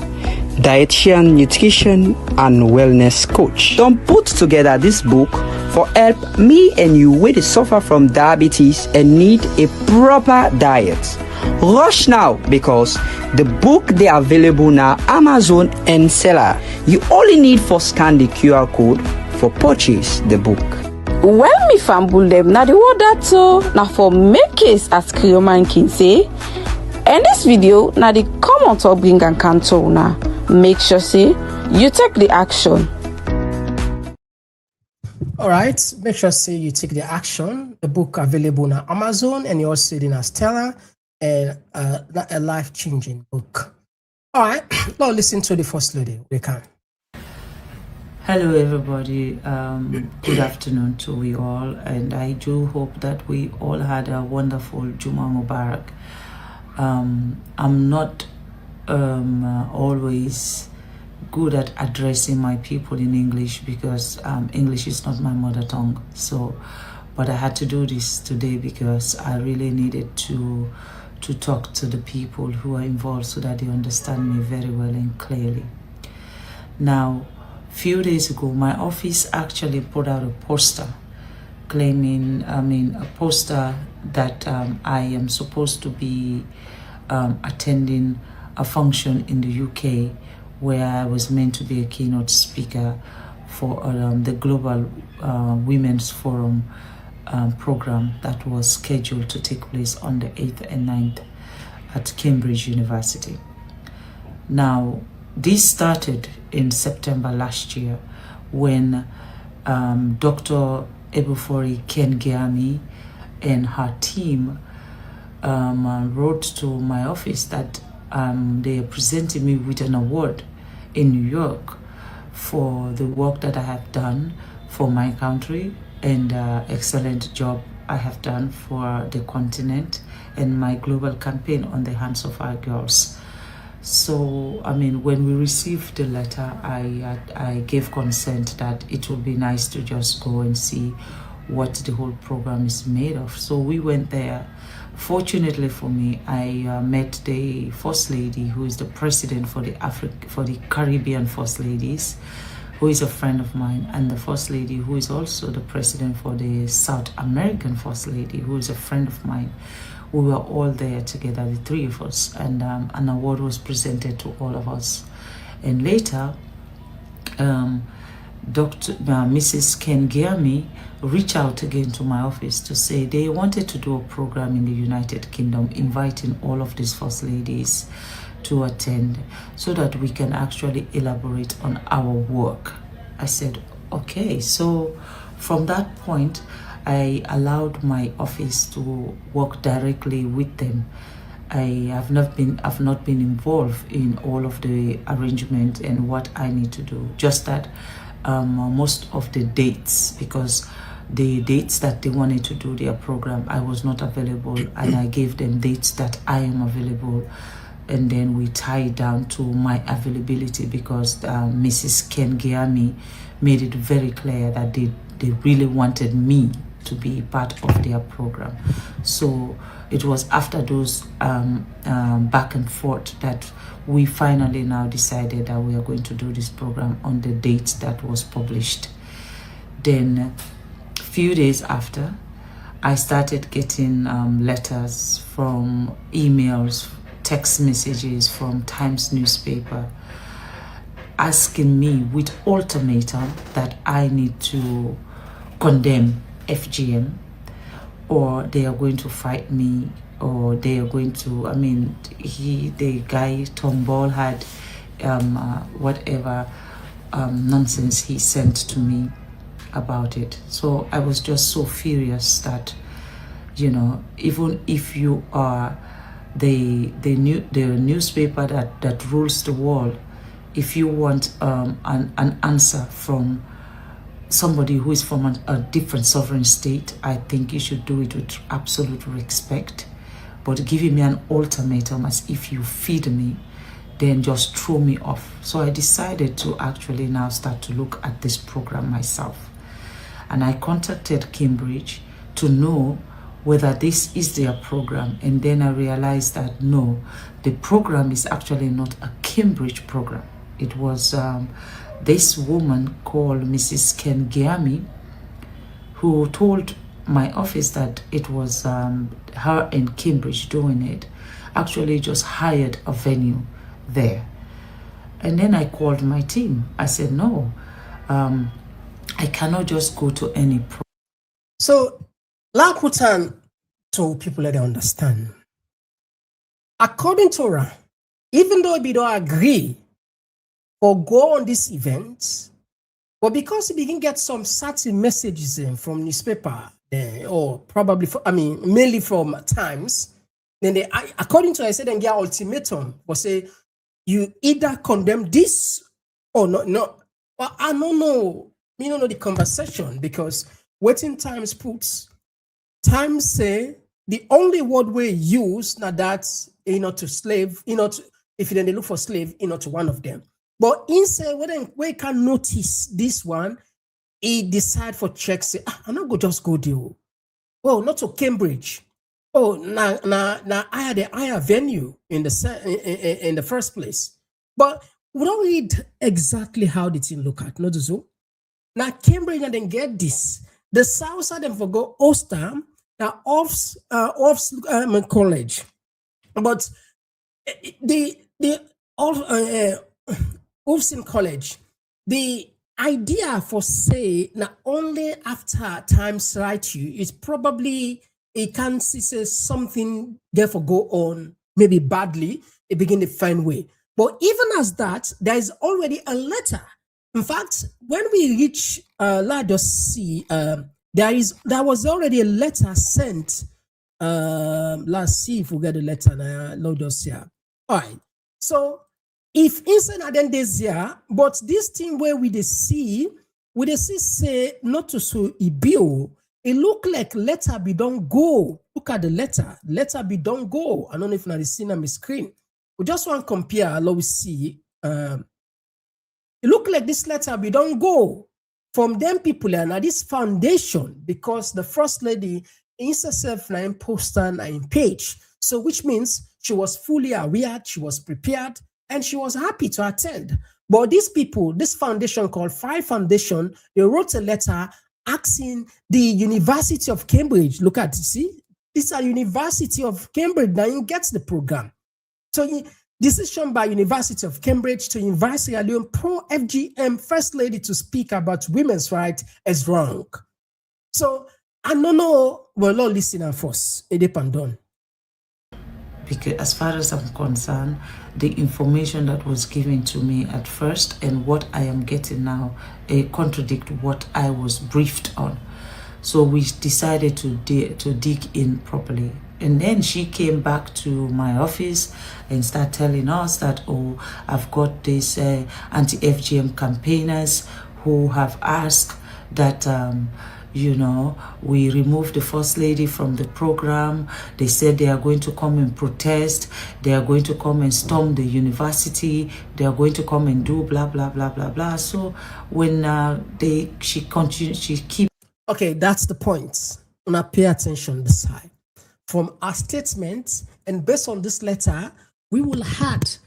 dietitian, nutrition, and wellness coach, don't put together this book for help me and you where they suffer from diabetes and need a proper diet. Rush now, because the book they are available now Amazon and Seller. You only need for scan the QR code for purchase the book. Well, me fambul them na the word that so na for make case as Krioman can say. And this video na the Komon-Tok bring and canto na. Make sure say you take the action. All right, make sure say you take the action. The book available on Amazon and you also see it in Stella, and a life-changing book. All right, now listen to the first lady. We can. Hello everybody, good afternoon to we all, and I do hope that we all had a wonderful Juma Mubarak. I'm not always good at addressing my people in English because English is not my mother tongue, so but I had to do this today because I really needed to talk to the people who are involved so that they understand me very well and clearly. Now, few days ago, my office actually put out a poster claiming, a poster that I am supposed to be attending a function in the UK where I was meant to be a keynote speaker for the Global Women's Forum program that was scheduled to take place on the 8th and 9th at Cambridge University. Now, this started in September last year when Dr. Ebufori Kengiami and her team wrote to my office that they are presenting me with an award in New York for the work that I have done for my country and excellent job I have done for the continent and my global campaign on the hands of our girls. So, when we received the letter, I gave consent that it would be nice to just go and see what the whole program is made of. So we went there. Fortunately for me, I met the First Lady, who is the president for the Caribbean First Ladies, who is a friend of mine, and the First Lady, who is also the president for the South American First Lady, who is a friend of mine. we were all there together, the three of us, and an award was presented to all of us. And later, Mrs. Kengiami reached out again to my office to say they wanted to do a program in the United Kingdom, inviting all of these first ladies to attend so that we can actually elaborate on our work. I said, okay. So from that point, I allowed my office to work directly with them. I have not been involved in all of the arrangement and what I need to do. Just that most of the dates, because the dates that they wanted to do their program, I was not available, and I gave them dates that I am available. And then we tied down to my availability because Mrs. Kengiami made it very clear that they really wanted me to be part of their program. So it was after those back and forth that we finally now decided that we are going to do this program on the date that was published. Then a few days after, I started getting letters from emails, text messages from Times newspaper asking me with ultimatum that I need to condemn FGM, or they are going to fight me, or they are going to, the guy Tom Ball had whatever nonsense he sent to me about it. So I was just so furious that, even if you are the newspaper that rules the world, if you want an answer from somebody who is from a different sovereign state, I think you should do it with absolute respect. But giving me an ultimatum as if you feed me, then just throw me off. So I decided to actually now start to look at this program myself. And I contacted Cambridge to know whether this is their program. And then I realized that no, the program is actually not a Cambridge program. It was this woman called Mrs. Kengiami who told my office that it was her and Cambridge doing it, actually just hired a venue there. And then I called my team. I said, no, I cannot just go to any program. So, Lakutan told people that they understand. According to her, even though we don't agree or go on this event, but because we begin get some certain messages in from newspaper, or probably, mainly from Times, then they, according to her, I said, then get ultimatum, or say, you either condemn this or not. No, well, I don't know. We don't know the conversation, because waiting Times puts, Times say the only word we use now that's to slave, if then they look for slave, to one of them. But inside, when we can notice this one, he decide for check, say, I'm not going to just go there. Oh, not to Cambridge. Oh, now I had a higher venue in the first place. But we don't read exactly how the team look at, not so. Now Cambridge and then get this. The South side them forgo Ulster, now Wolfson College. But the Wolfson College, the idea for say not only after Times write you, it's probably it can see say something therefore go on maybe badly, it begin to find way. But even as that, there is already a letter. In fact, when we reach let us see, there was already a letter sent. Let's see if we get the letter now. Load us here. All right. So if inside then this year, but this thing where we see say not to so ibio, it look like letter be don't go. Look at the letter. Letter be don't go. I don't know if now the scene on my screen. We just want to compare. Let us see. It look like this letter be don't go from them people and this foundation, because the first lady is herself in poster and in page. So which means she was fully aware, she was prepared, and she was happy to attend. But these people, this foundation called Five Foundation, they wrote a letter asking the University of Cambridge, look at, see, This is a University of Cambridge. Now you get the program. So decision by University of Cambridge to invite Sierra Leone pro-FGM First Lady to speak about women's rights is wrong. So I don't know, we're not listening first. It depends on. Because as far as I'm concerned, the information that was given to me at first and what I am getting now contradict what I was briefed on. So we decided to dig in properly. And then she came back to my office and started telling us that, oh, I've got these anti-FGM campaigners who have asked that you know, we removed the First Lady from the program. They said they are going to come and protest. They are going to come and storm the university. They are going to come and do blah, blah, blah, blah, blah. So when she keeps... Okay, that's the point. Now pay attention this side. From our statement, and based on this letter, we want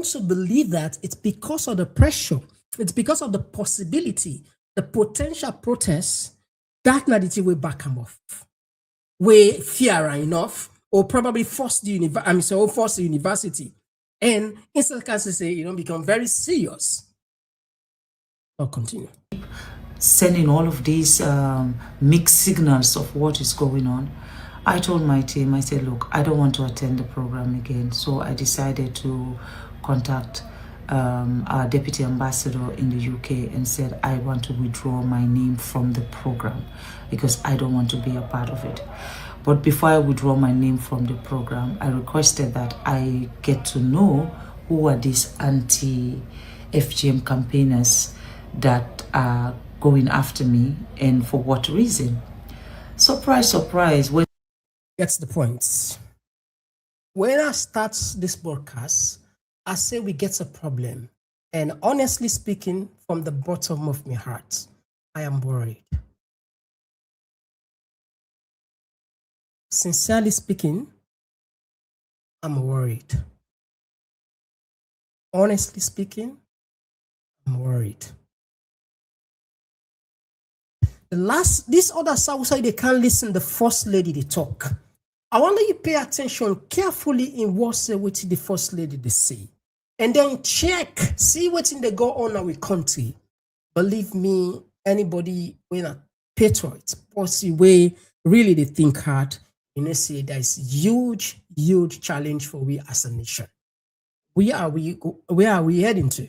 to believe that it's because of the pressure, it's because of the possibility, the potential protests, that narrative will back them off. We fear enough, or probably force the university. And instead can say, become very serious. I'll continue. Sending all of these mixed signals of what is going on. I told my team, I said, look, I don't want to attend the program again. So I decided to contact our deputy ambassador in the UK and said, I want to withdraw my name from the program because I don't want to be a part of it. But before I withdraw my name from the program, I requested that I get to know who are these anti-FGM campaigners that are going after me and for what reason. Surprise, surprise. That's the point. When I start this broadcast, I say we get a problem. And honestly speaking, from the bottom of my heart, I am worried. Sincerely speaking, I'm worried. Honestly speaking, I'm worried. This other Southside, they can't listen the First Lady they talk. I want you pay attention carefully in what the First Lady they say. And then check, see what's in the go on our country. Believe me, anybody when a patriot, way really they think hard, say there's huge challenge for we as a nation. Where are we heading to?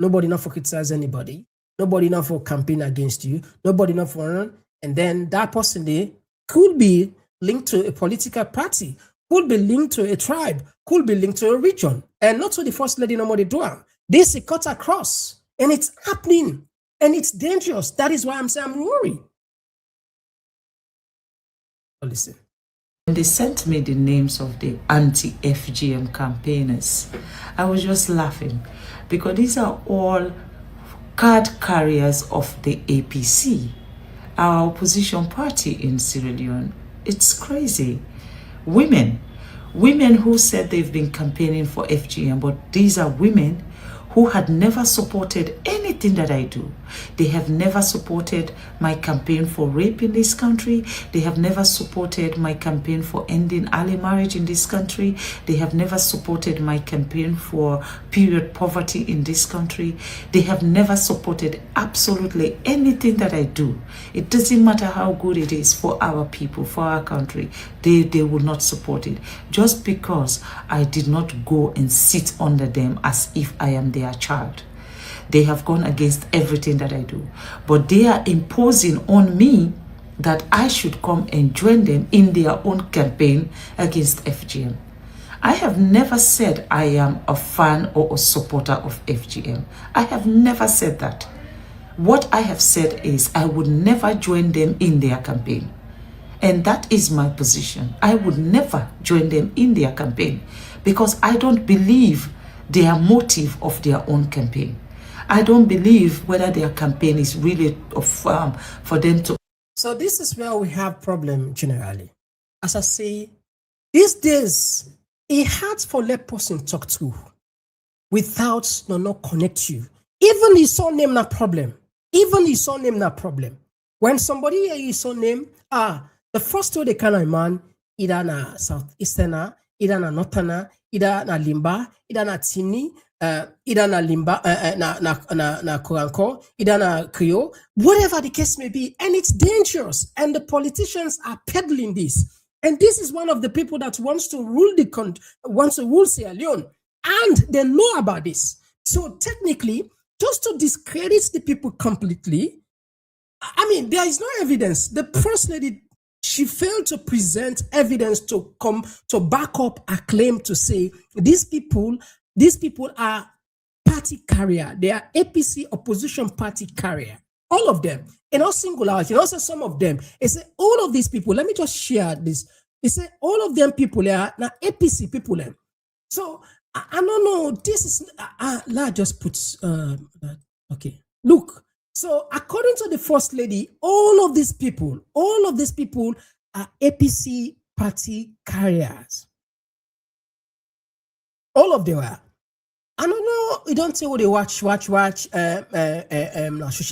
Nobody not for criticize anybody. Nobody not for campaign against you. Nobody not for run. And then that person there could be linked to a political party, could be linked to a tribe, could be linked to a region. And not to the First Lady no more they do. This is cut across. And it's happening. And it's dangerous. That is why I'm saying I'm worried. Listen. When they sent me the names of the anti-FGM campaigners, I was just laughing because these are all card carriers of the APC, our opposition party in Sierra Leone. It's crazy. Women who said they've been campaigning for FGM, but these are women who had never supported anything that I do. They have never supported my campaign for rape in this country. They have never supported my campaign for ending early marriage in this country. They have never supported my campaign for period poverty in this country. They have never supported absolutely anything that I do. It doesn't matter how good it is for our people, for our country. They will not support it. Just because I did not go and sit under them as if I am their child. They have gone against everything that I do. But they are imposing on me that I should come and join them in their own campaign against FGM. I have never said I am a fan or a supporter of FGM. I have never said that. What I have said is I would never join them in their campaign. And that is my position. I would never join them in their campaign because I don't believe their motive of their own campaign. I don't believe whether their campaign is really for them to. So this is where we have problem generally. As I say, these days, it's hard for let person talk to without not connect you. Even his surname not problem. Even his surname not problem. When somebody hear his surname, The first two they can man either na southeasterner, either na northerner, either na Limba, either na Tini, either na Limba, na Koranko, either na Creole, whatever the case may be, and it's dangerous. And the politicians are peddling this. And this is one of the people that wants to rule Sierra Leone, and they know about this. So technically, just to discredit the people completely, I mean, there is no evidence. The first lady, she failed to present evidence to back up her claim to say these people are party carrier. They are APC opposition party carrier. All of them. And not singularity. And also some of them. It said all of these people, let me just share this. It said all of them people are now APC people. So I don't know. This is La just puts okay. Look. So according to the first lady, all of these people are APC party carriers. All of them are. I don't know. You don't say what they watch social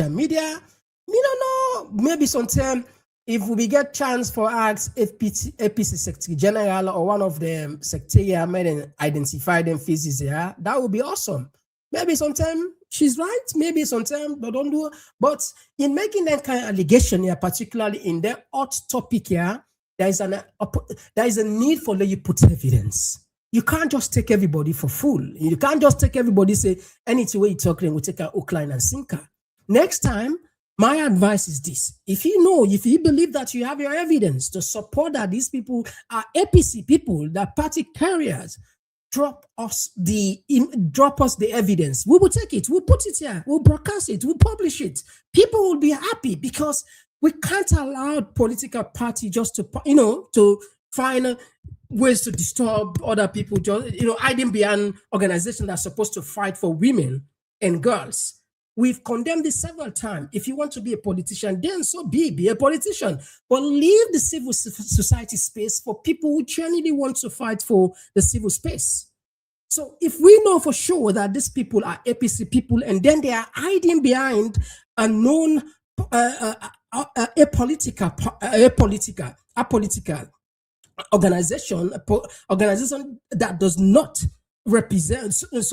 media. We don't know. Maybe sometime if we get chance for ask APC Secretary General or one of them secretariat and identify them faces there, that would be awesome. Maybe sometime she's right, maybe sometime they don't do. But in making that kind of allegation here, particularly in the hot topic here, there is a need for you put evidence. You can't just take everybody for fool. You can't just take everybody say anything way you talk, and we take a hook, line, and sinker. Next time, my advice is this: if you believe that you have your evidence to support that these people are APC people, that party carriers, drop us the evidence. We will take it. We'll put it here. We'll broadcast it. We'll publish it. People will be happy because we can't allow political party just to find ways to disturb other people. Just hiding behind organizations that are supposed to fight for women and girls. We've condemned this several times. If you want to be a politician, then so be a politician. But leave the civil society space for people who genuinely want to fight for the civil space. So if we know for sure that these people are APC people, and then they are hiding behind a known apolitical organization that does not represent, it's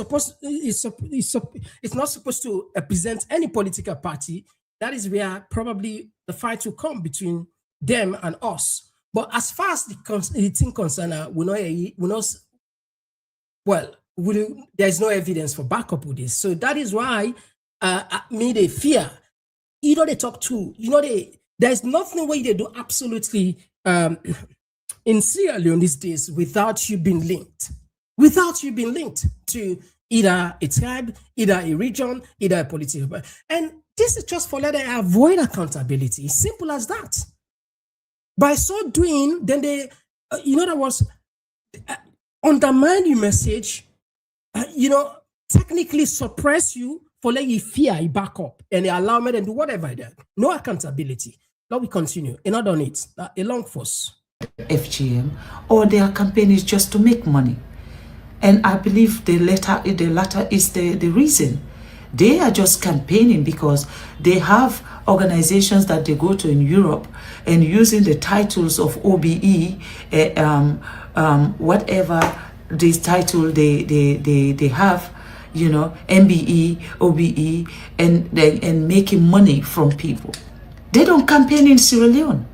not supposed to represent any political party, that is where probably the fight will come between them and us. But as far as the thing concerned, there is no evidence for backup with this. So that is why they fear. They talk to, there's nothing where they do absolutely in Sierra Leone these days without you being linked. Without you being linked to either a tribe, either a region, either a political party. And this is just for let them avoid accountability. Simple as that. By so doing, then they, that was undermine your message, technically suppress you for letting you fear you back up, and they allow me to do whatever they do. No accountability. Now we continue. And not on it. A long force. FGM, or their campaign is just to make money. And I believe the latter is the reason. They are just campaigning because they have organizations that they go to in Europe and using the titles of OBE, whatever this title they have, MBE, OBE, and making money from people. They don't campaign in Sierra Leone.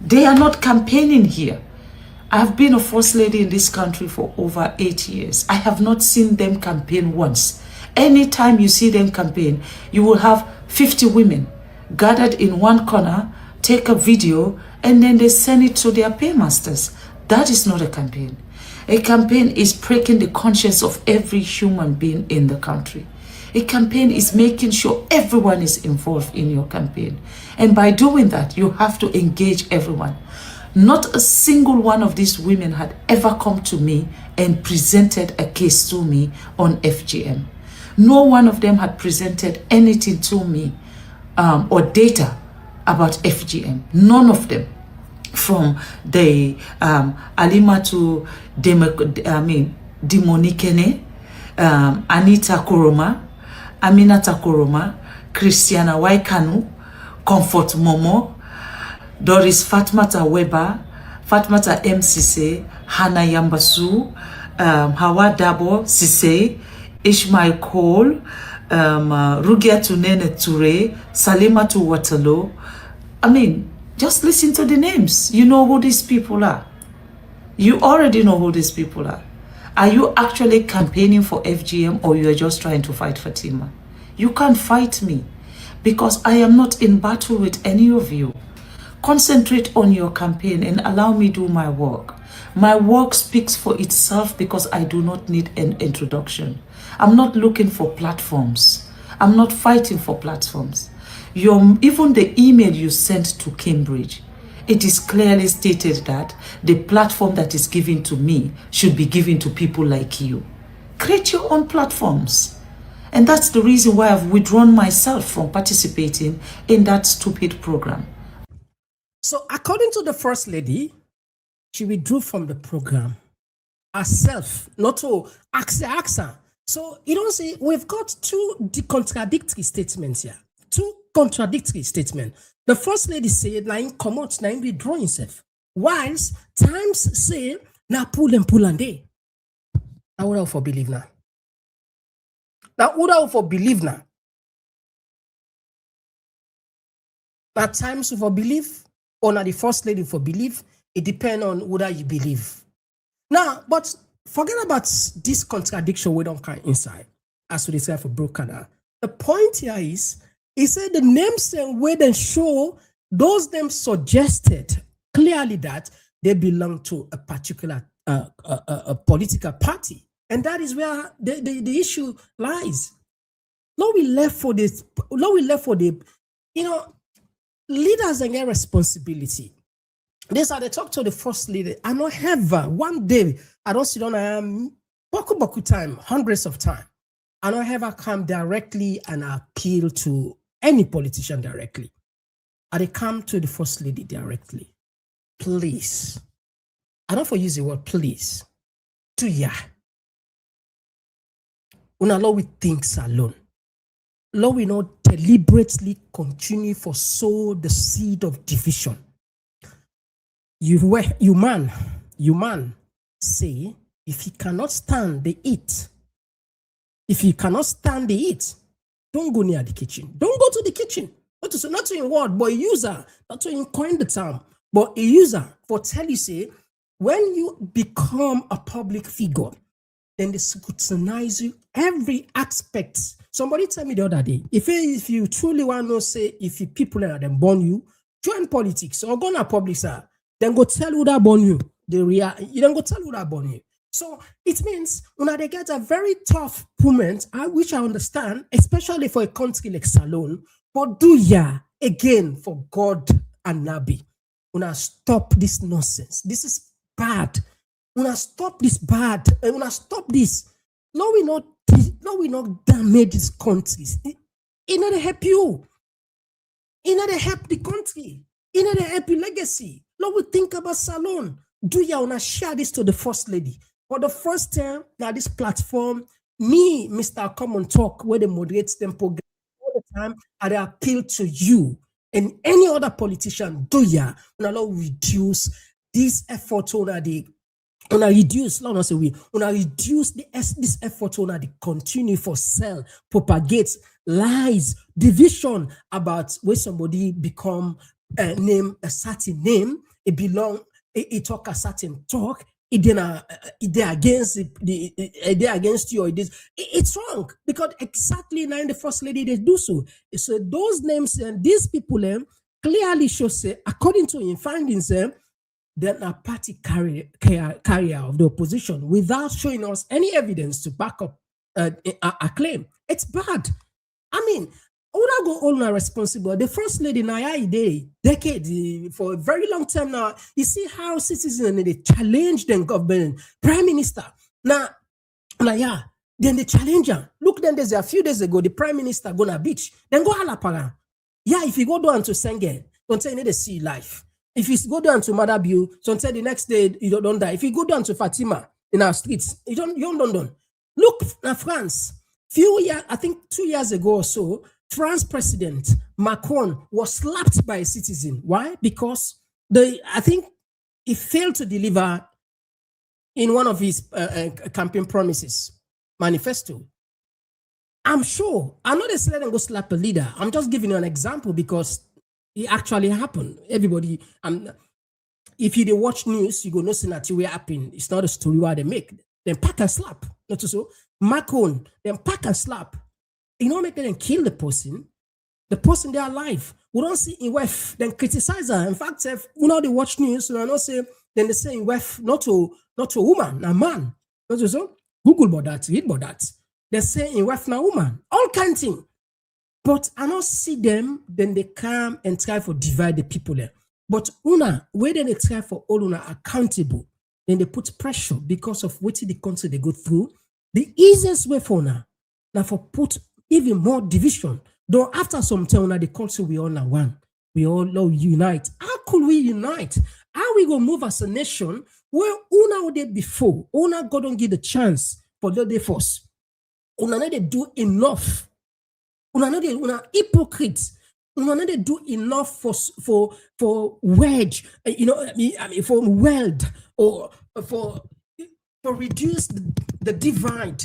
They are not campaigning here. I've been a first lady in this country for over 8 years. I have not seen them campaign once. Anytime you see them campaign, you will have 50 women gathered in one corner, take a video, and then they send it to their paymasters. That is not a campaign. A campaign is breaking the conscience of every human being in the country. A campaign is making sure everyone is involved in your campaign. And by doing that, you have to engage everyone. Not a single one of these women had ever come to me and presented a case to me on FGM. No one of them had presented anything to me or data about FGM. None of them. From the Alimatu Demonikene, Anita Koroma, Aminata Koroma, Christiana Waikanu, Comfort Momo, Doris Fatmata Weber, Fatmata M. Sise, Hannah Yambasu, Hawa Dabo Sise, Ishmael Cole, Rugia Tunene Ture, Salima to Waterloo. I mean, just listen to the names. You know who these people are. You already know who these people are. Are you actually campaigning for FGM, or you are just trying to fight Fatima? You can't fight me because I am not in battle with any of you. Concentrate on your campaign and allow me do my work. My work speaks for itself because I do not need an introduction. I'm not looking for platforms. I'm not fighting for platforms. Even the email you sent to Cambridge, it is clearly stated that the platform that is given to me should be given to people like you. Create your own platforms. And that's the reason why I've withdrawn myself from participating in that stupid program. So according to the First Lady, she withdrew from the program herself, not to ask her. So you don't see, we've got two contradictory statements here. Two contradictory statements. The First Lady said, "Line come out, now withdraw himself." Whilst Times say, "Na pull and day." Now what for believe now? Now what for believe now? Now Times for believe, or now the First Lady for believe. It depends on whether you believe. Now, but forget about this contradiction we don't come inside, as we say for broker. The point here is, he said the names and where they show, those names suggested clearly that they belong to a particular a political party. And that is where the issue lies. Now we left for this, leaders and their responsibility. This are they talk to the First Lady. I don't have one day, I don't sit on boku time, hundreds of times. I don't ever come directly and appeal to any politician directly. I come to the First Lady directly. Please. I don't for use the word please. To ya. Una law with things alone. Law we not deliberately continue for sow the seed of division. You man say, if he cannot stand the heat, don't go near the kitchen. Don't go to the kitchen. Not to in word, but a user, not to in coin the term, but a user for tell you say, when you become a public figure, then they scrutinize you every aspect. Somebody tell me the other day, if you truly want to say, if you people are them born you, join politics or go to public, then go tell who that born you. You don't go tell who that born you. So it means when they get a very tough moment, which I understand, especially for a country like Salone, but do ya again for God and Nabi. Una stop this nonsense. This is bad. Una stop this bad. Una stop this. No, we not damage these countries. It not help you. It not help the country. It not help your legacy. Now we think about Salone. Do ya wanna share this to the First Lady? For the first time, now this platform, me, Mr. Komon-Tok, where they moderate them program all the time, and I appeal to you and any other politician, do ya wanna reduce this effort on reduce this effort on the continue for sell, propagate lies, division about where somebody become name a certain name, it talk a certain talk, they against you, or it's wrong, because exactly now in the First Lady they do so. So those names and these people clearly show say, according to in findings, they're a party carrier of the opposition without showing us any evidence to back up a claim. It's bad. I mean, I would go all now responsible. The First Lady now, decade for a very long time now. You see how citizens they challenge the government, prime minister. Now, then they challenge her. Look, then there's a few days ago, the prime minister go to beach, then go halapara. Yeah, if you go down to Senge, don't say you need to see life. If you go down to Madabu, don't say the next day you don't die. If you go down to Fatima in our streets, you don't. Look, now France, few years, I think 2 years ago or so, France president Macron was slapped by a citizen. Why? Because I think he failed to deliver in one of his campaign promises, manifesto. I'm sure, I'm not just letting go slap a leader. I'm just giving you an example because it actually happened. Everybody, if you watch news, you go no see that it happen. It's not a story where they make. Then pack and slap. Not so. Macron, then pack and slap. You know, make them kill the person they are alive. We don't see in WEF, then criticize her. In fact, if you know they watch news, you know, say, then they say in WEF, not to a woman, a man. Not so. Google about that, read about that. They say in WEF na woman, all kind of thing. But I don't see them, then they come and try to divide the people there. But una, where they try for all una accountable, then they put pressure because of what the country they go through. The easiest way for una, now for put even more division. Though after some time, now the country we all are one. We all now unite. How could we unite? How we go move as a nation where una did before? Una God don't give the chance for the day force. Una not they do enough. Una not they una hypocrites. Una not they do enough for wedge. You know, I mean for weld or for reduce the divide.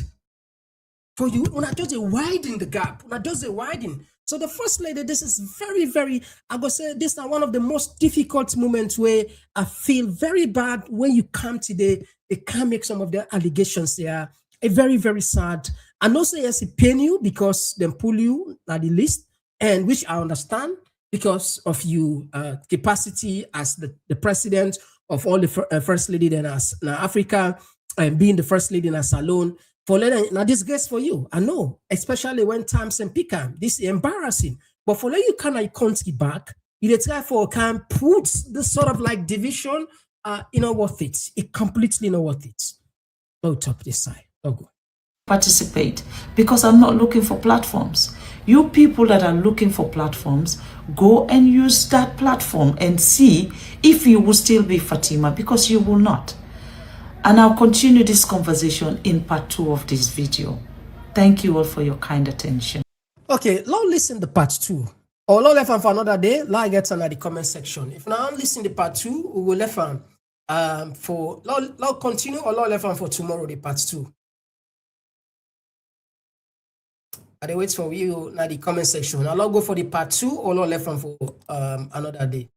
For you, una just widen the gap. Una just widen. So the first lady, this is very, very, I go say this is one of the most difficult moments where I feel very bad when you come today, they can't make some of their allegations there. Very, very sad. And also, yes, it pain you because they pull you at the list, and which I understand because of you capacity as the president of all the first lady in Africa, and being the first lady in a salon. For later, now disgrace for you. I know, especially when times and pick up. This is embarrassing. But for later, you cannot country back. You try for can put this sort of like division, not worth it. It completely not worth it. Go top this side. Oh, go. Participate because I'm not looking for platforms. You people that are looking for platforms, go and use that platform and see if you will still be Fatima, because you will not. And I'll continue this conversation in part 2 of this video. Thank you all for your kind attention. Okay, let's listen to part 2. Or let's left for another day. Let's get on the comment section. If now I'm listening to part 2, we will left for let's continue, or let's left for tomorrow the part 2. I wait for you in the comment section. I'll go for the part 2, or let's left for another day.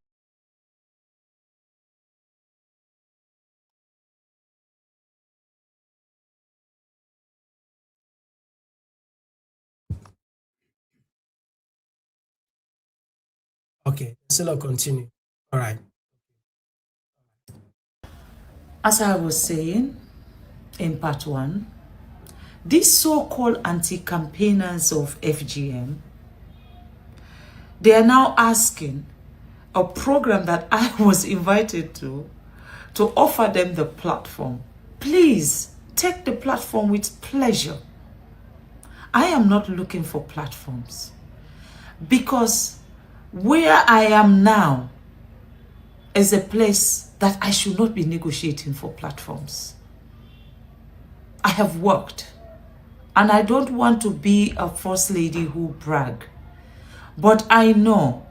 Okay, so I'll continue. All right. As I was saying in part 1, these so-called anti-campaigners of FGM, they are now asking a program that I was invited to offer them the platform. Please take the platform with pleasure. I am not looking for platforms because where I am now is a place that I should not be negotiating for platforms. I have worked, and I don't want to be a first lady who brag. But I know,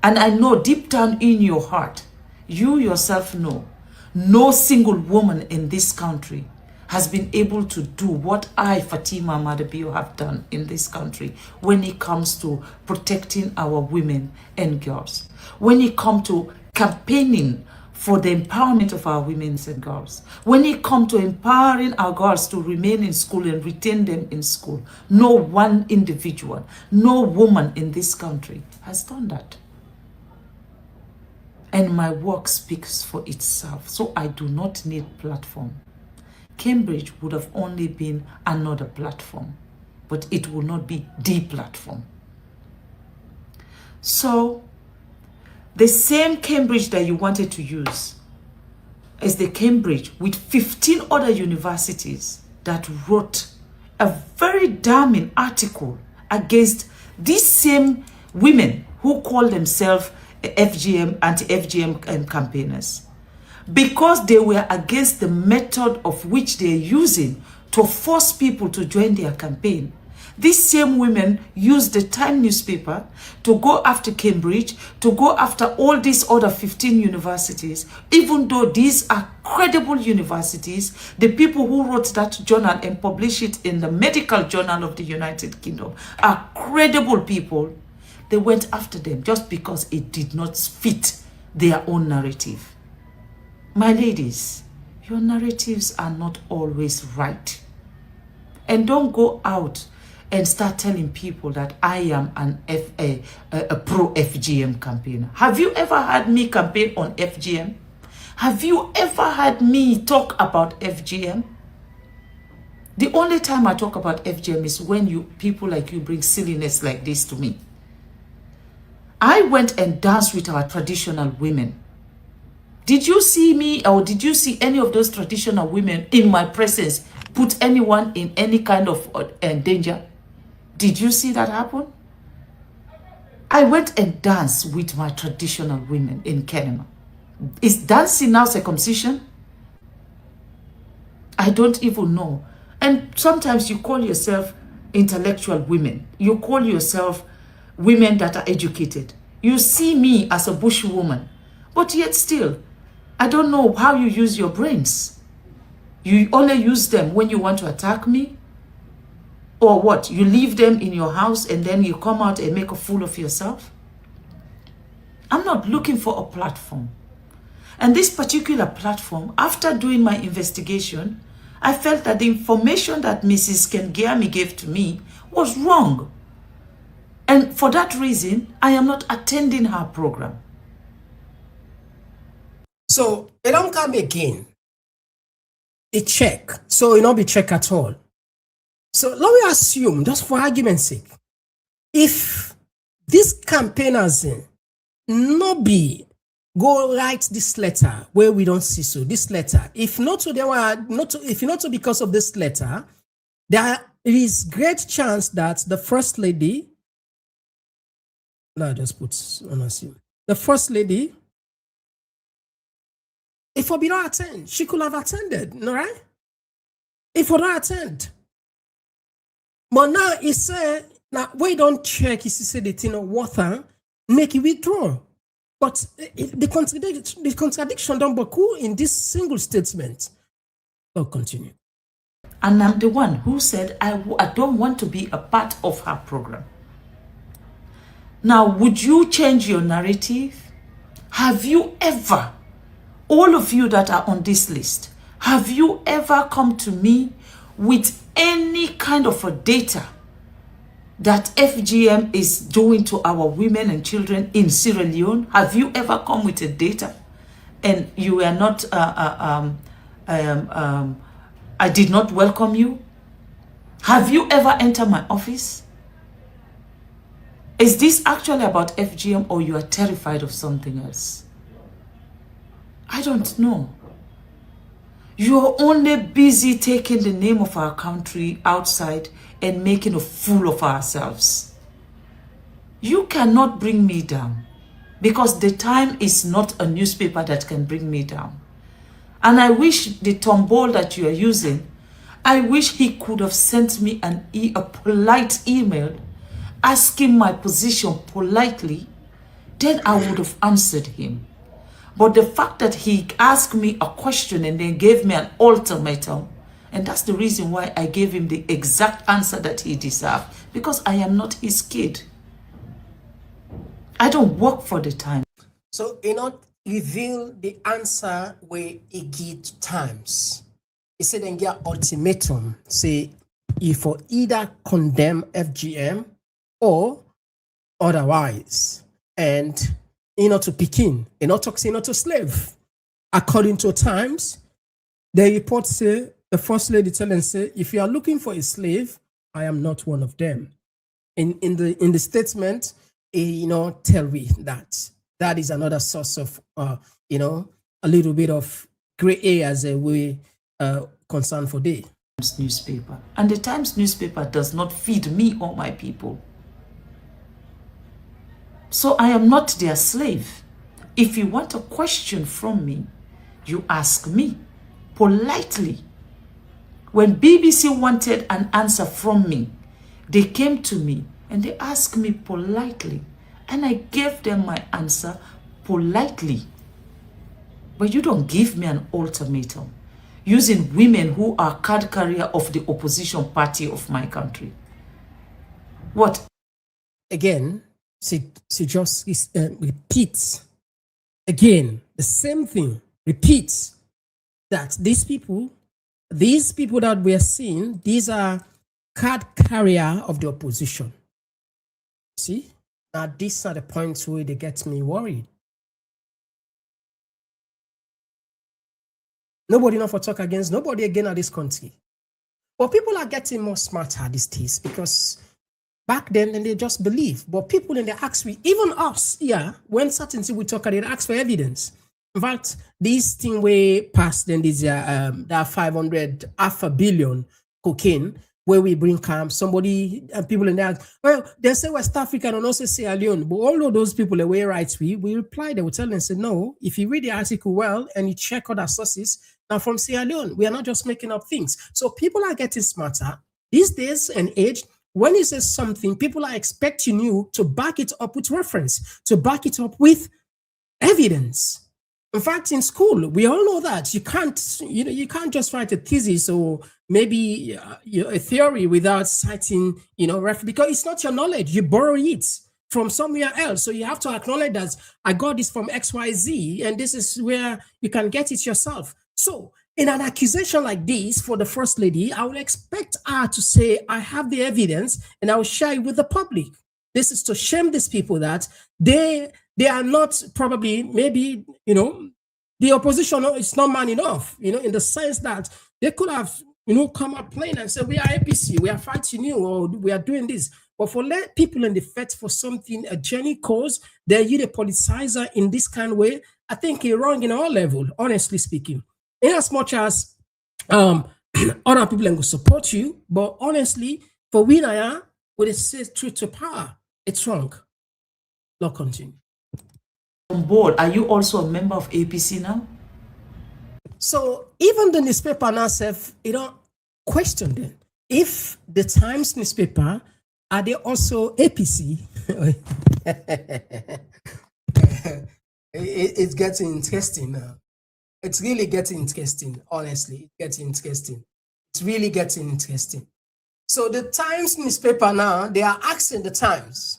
and I know deep down in your heart, you yourself know, no single woman in this country has been able to do what I, Fatima Madabio, have done in this country when it comes to protecting our women and girls. When it comes to campaigning for the empowerment of our women and girls. When it comes to empowering our girls to remain in school and retain them in school, no one individual, no woman in this country has done that. And my work speaks for itself, so I do not need platform. Cambridge would have only been another platform, but it will not be the platform. So, the same Cambridge that you wanted to use is the Cambridge with 15 other universities that wrote a very damning article against these same women who call themselves FGM, anti-FGM campaigners, because they were against the method of which they're using to force people to join their campaign. These same women use the Time newspaper to go after Cambridge, to go after all these other 15 universities, even though these are credible universities. The people who wrote that journal and published it in the Medical Journal of the United Kingdom are credible people. They went after them just because it did not fit their own narrative. My ladies, your narratives are not always right. And don't go out and start telling people that I am a pro-FGM campaigner. Have you ever had me campaign on FGM? Have you ever had me talk about FGM? The only time I talk about FGM is when people like you bring silliness like this to me. I went and danced with our traditional women. Did you see me, or did you see any of those traditional women in my presence put anyone in any kind of danger? Did you see that happen? I went and danced with my traditional women in Kenema. Is dancing now circumcision? I don't even know. And sometimes you call yourself intellectual women. You call yourself women that are educated. You see me as a bush woman, but yet still, I don't know how you use your brains. You only use them when you want to attack me? Or what? You leave them in your house and then you come out and make a fool of yourself? I'm not looking for a platform. And this particular platform, after doing my investigation, I felt that the information that Mrs. Kengiami gave to me was wrong. And for that reason, I am not attending her program. So they don't come again. A check. So it not be check at all. So let me assume, just for argument's sake, if these campaigners not be go write this letter where we don't see so this letter, if not to if not to because of this letter, there is great chance that the first lady, no, just put on assume the first lady, if we don't attend, she could have attended, no right? If we don't attend. But now he said, now we don't check, he said the thing of water, make it withdraw. But the contradiction don't occur in this single statement. I'll continue. And I'm the one who said, I don't want to be a part of her program. Now, would you change your narrative? Have you ever, all of you that are on this list, have you ever come to me with any kind of a data that FGM is doing to our women and children in Sierra Leone? Have you ever come with a data and you were not, I did not welcome you? Have you ever entered my office? Is this actually about FGM or you are terrified of something else? I don't know. You're only busy taking the name of our country outside and making a fool of ourselves. You cannot bring me down because the Time is not a newspaper that can bring me down. And I wish the tomball that you are using, I wish he could have sent me a polite email asking my position politely, then I would have answered him. But the fact that he asked me a question and then gave me an ultimatum, and that's the reason why I gave him the exact answer that he deserved, because I am not his kid. I don't work for the Time. So he not reveal the answer where he give Times. He said then get ultimatum, say if for either condemn FGM or otherwise. And to Pekin, not to slave. According to Times, the report say, the first lady tell and say, if you are looking for a slave, I am not one of them. In the statement, tell we that is another source of, a little bit of gray areas we concern for the Times newspaper. And the Times newspaper does not feed me or my people. So I am not their slave. If you want a question from me, you ask me politely. When BBC wanted an answer from me, They came to me and they asked me politely, and I gave them my answer politely. But you don't give me an ultimatum using women who are card carrier of the opposition party of my country. What? Again, she just repeats again the same thing, repeats that these people that we are seeing, these are card carrier of the opposition. See, now these are the points where they get me worried. Nobody enough for talk against nobody again at this country. But people are getting more smarter these days, because back then they just believe. But people in the ask, even us, yeah, when certain things we talk, they ask for evidence. In fact, this thing way past then this that 500 half a billion cocaine where we bring camp somebody and people in there. Well, they say West Africa and also Sierra Leone, but all of those people the way right we reply, they will tell them and say no. If you read the article well and you check other sources, now from Sierra Leone, we are not just making up things. So people are getting smarter these days and age. When you say something, people are expecting you to back it up with reference, to back it up with evidence. In fact, in school, we all know that you can't just write a thesis or maybe a theory without citing, reference, because it's not your knowledge. You borrow it from somewhere else. So you have to acknowledge that I got this from XYZ, and this is where you can get it yourself. So in an accusation like this for the First Lady, I would expect her to say, I have the evidence and I will share it with the public. This is to shame these people that they are not probably, maybe, the opposition is not man enough, in the sense that they could have, come up plain and say, we are APC, we are fighting you, or we are doing this. But for let people in the fight for something, a genuine cause, they're you the politicizer in this kind of way, I think you're wrong in all level, honestly speaking. In as much as other people will support you, but honestly, for we now, with a truth to power, it's wrong. Not continue. On board, are you also a member of APC now? So even the newspaper now self, question them. If the Times newspaper, are they also APC? It's getting interesting now. It's really getting interesting, honestly. It's getting interesting. It's really getting interesting. So the Times newspaper now, they are asking the Times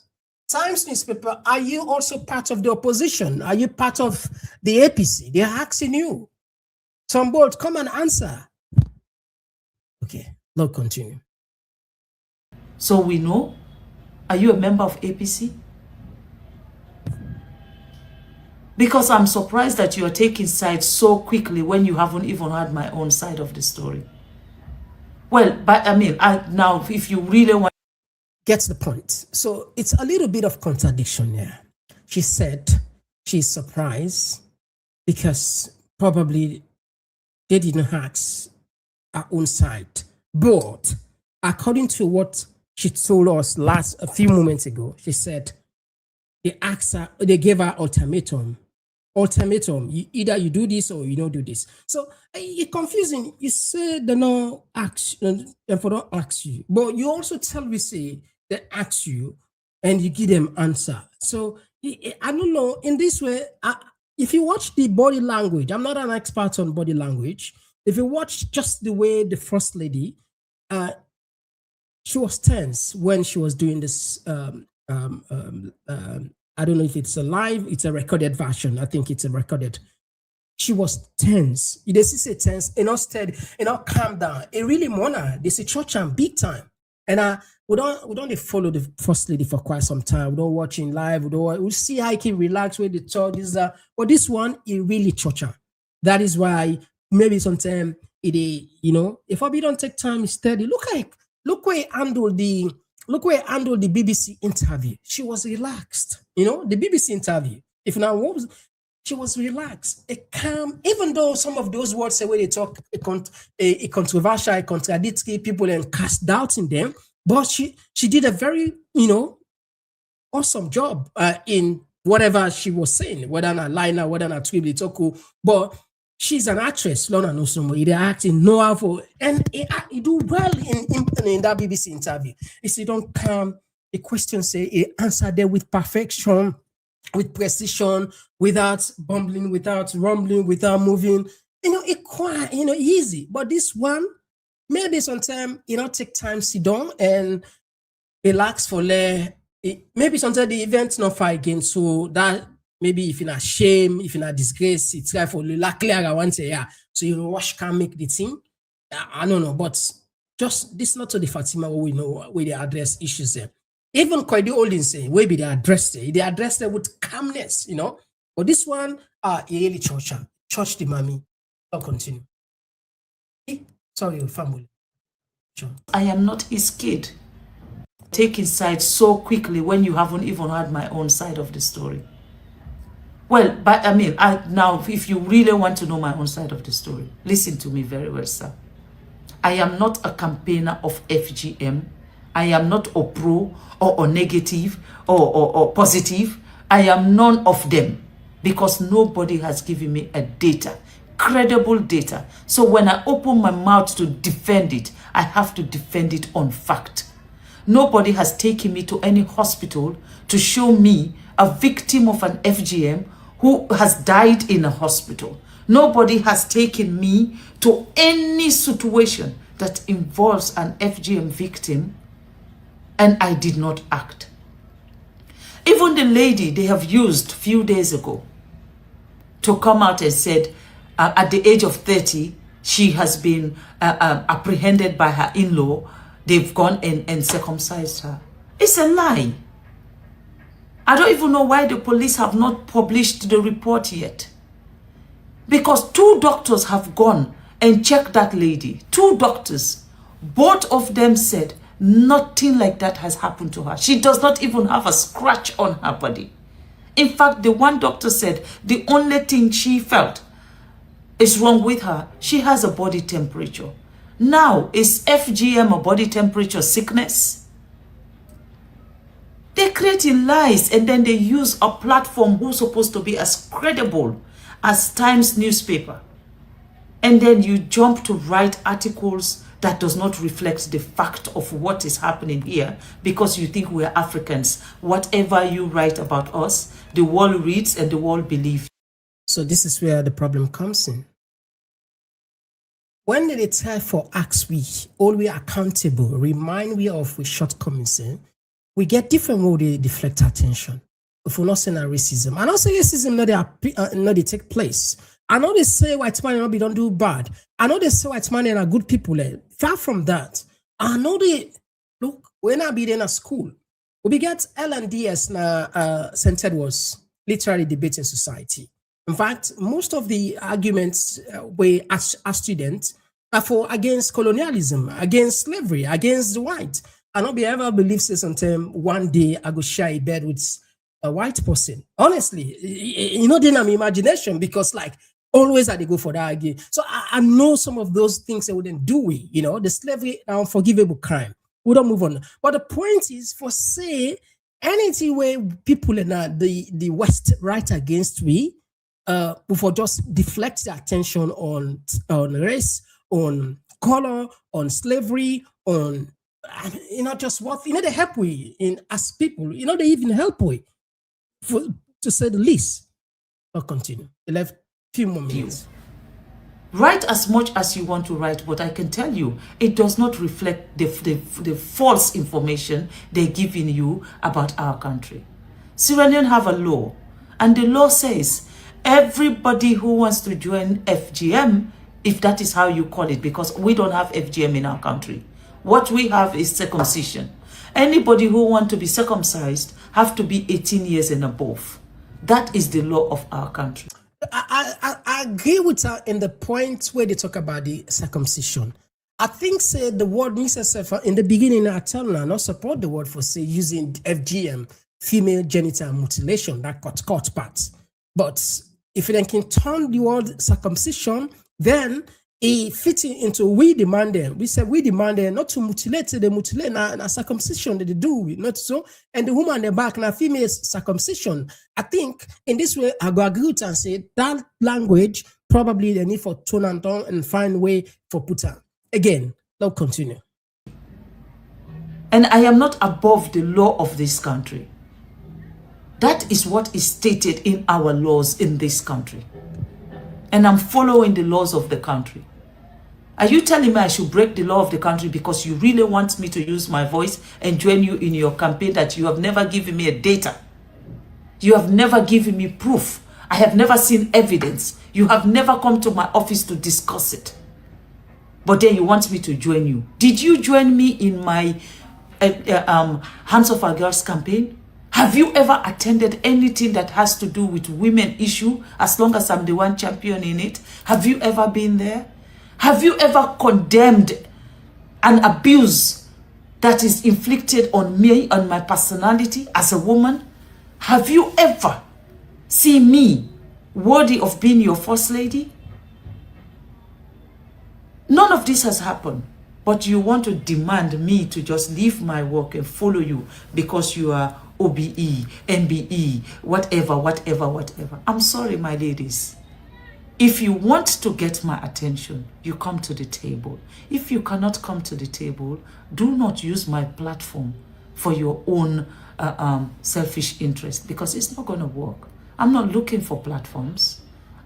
newspaper, are you also part of the opposition? Are you part of the APC? They're asking you. Tom Bolt, come and answer. Okay, let's continue. So we know, are you a member of APC? Because I'm surprised that you are taking sides so quickly when you haven't even heard my own side of the story. Well, but I mean, now if you really want... Gets the point. So it's a little bit of contradiction here. She said she's surprised because probably they didn't ask her own side. But according to what she told us a few moments ago, she said they gave her ultimatum. Either you do this or you don't do this. So it's confusing. You say they don't ask, and for don't ask you, but you also tell me say they ask you and you give them answer. So I don't know. In this way, if you watch the body language, I'm not an expert on body language. If you watch just the way the First Lady, she was tense when she was doing this. I don't know if it's a live, it's a recorded version. I think it's a recorded. She was tense. You just say tense, not steady, not calm down. It really mona. They say church and big time. And we don't follow the First Lady for quite some time. We don't watch in live. We see how he can relax with the talk. But this one, it really church. That is why maybe sometimes if we don't take time, it's steady. Look where he handled the BBC interview. She was relaxed. The BBC interview. She was relaxed, calm. Even though some of those words say when they talk, a controversial, contradictory, people and cast doubt in them. But she did a very awesome job in whatever she was saying, whether not liner, whether not tweet, but she's an actress, Lorna Nosomo. He acting know how for, and he do well in that BBC interview. If you don't come, the question say he answered there with perfection, with precision, without bumbling, without rumbling, without moving. It quite, easy. But this one, maybe sometimes, take time, sit down and relax for maybe sometimes the event's not far again. So that maybe if you're not shame, if you're not disgrace, it's right for luckily I want to say, yeah. So rush can make the thing. I don't know, but just this not to the Fatima we know where they address issues there. Even quite the old say where be they address it. They address it with calmness, But this one, really church the mommy. I'll continue. Sorry, family. Sure. I am not his kid. Taking sides so quickly when you haven't even heard my own side of the story. Well, but now, if you really want to know my own side of the story, listen to me very well, sir. I am not a campaigner of FGM. I am not a pro or negative or positive. I am none of them because nobody has given me a data, credible data. So when I open my mouth to defend it, I have to defend it on fact. Nobody has taken me to any hospital to show me a victim of an FGM who has died in a hospital. Nobody has taken me to any situation that involves an FGM victim and I did not act. Even the lady they have used a few days ago to come out and said at the age of 30, she has been apprehended by her in-law. They've gone and circumcised her. It's a lie. I don't even know why the police have not published the report yet. Because 2 doctors have gone and checked that lady. 2 doctors. Both of them said nothing like that has happened to her. She does not even have a scratch on her body. In fact, the one doctor said the only thing she felt is wrong with her, she has a body temperature. Now, is FGM a body temperature sickness? They create lies and then they use a platform who's supposed to be as credible as Times newspaper. And then you jump to write articles that does not reflect the fact of what is happening here because you think we're Africans. Whatever you write about us, the world reads and the world believes. So this is where the problem comes in. When they try for acts we always accountable, remind we of we shortcomings, we get different way they deflect attention. If we're not saying racism, I don't say racism not they take place. I know they say white man and don't do bad. I know they say white man are good people. Far from that. I know they look when I be in a school, we get LNDS centered was literally debating society. In fact, most of the arguments we as students are for against colonialism, against slavery, against the white. I don't be ever believe say sometime one day I go share a bed with a white person. Honestly, they have imagination because like always I they go for that again. So I know some of those things they wouldn't do we, the slavery unforgivable crime. We don't move on. But the point is for say anything where people in the West right against we, before just deflect the attention on race, on color, on slavery, on just what they help we in as people, they even help we to say the least. I'll continue. The left few more minutes. Write as much as you want to write, but I can tell you it does not reflect the false information they're giving you about our country. Sierra Leone have a law, and the law says everybody who wants to join FGM, if that is how you call it, because we don't have FGM in our country. What we have is circumcision. Anybody who wants to be circumcised have to be 18 years and above. That is the law of our country. I agree with her in the point where they talk about the circumcision. I think say the word Mr. in the beginning I tell her not support the word for say using FGM, female genital mutilation, that cut parts. But if you then can turn the word circumcision, then it fits into we demand them. We said we demand them not to mutilate, they mutilate na circumcision that they do, not so. And the woman in the back na female circumcision. I think in this way I go agree with and say that language probably the need for tone and tone and find way for put her. Again, let's continue. And I am not above the law of this country. That is what is stated in our laws in this country. And I'm following the laws of the country. Are you telling me I should break the law of the country because you really want me to use my voice and join you in your campaign that you have never given me a data? You have never given me proof. I have never seen evidence. You have never come to my office to discuss it. But then you want me to join you. Did you join me in my Hands Off Our Girls campaign? Have you ever attended anything that has to do with women issue, as long as I'm the one champion in it? Have you ever been there? Have you ever condemned an abuse that is inflicted on me, on my personality as a woman? Have you ever seen me worthy of being your first lady? None of this has happened. But you want to demand me to just leave my work and follow you because you are OBE, MBE, whatever. I'm sorry, my ladies. If you want to get my attention, you come to the table. If you cannot come to the table, do not use my platform for your own selfish interest, because it's not going to work. I'm not looking for platforms.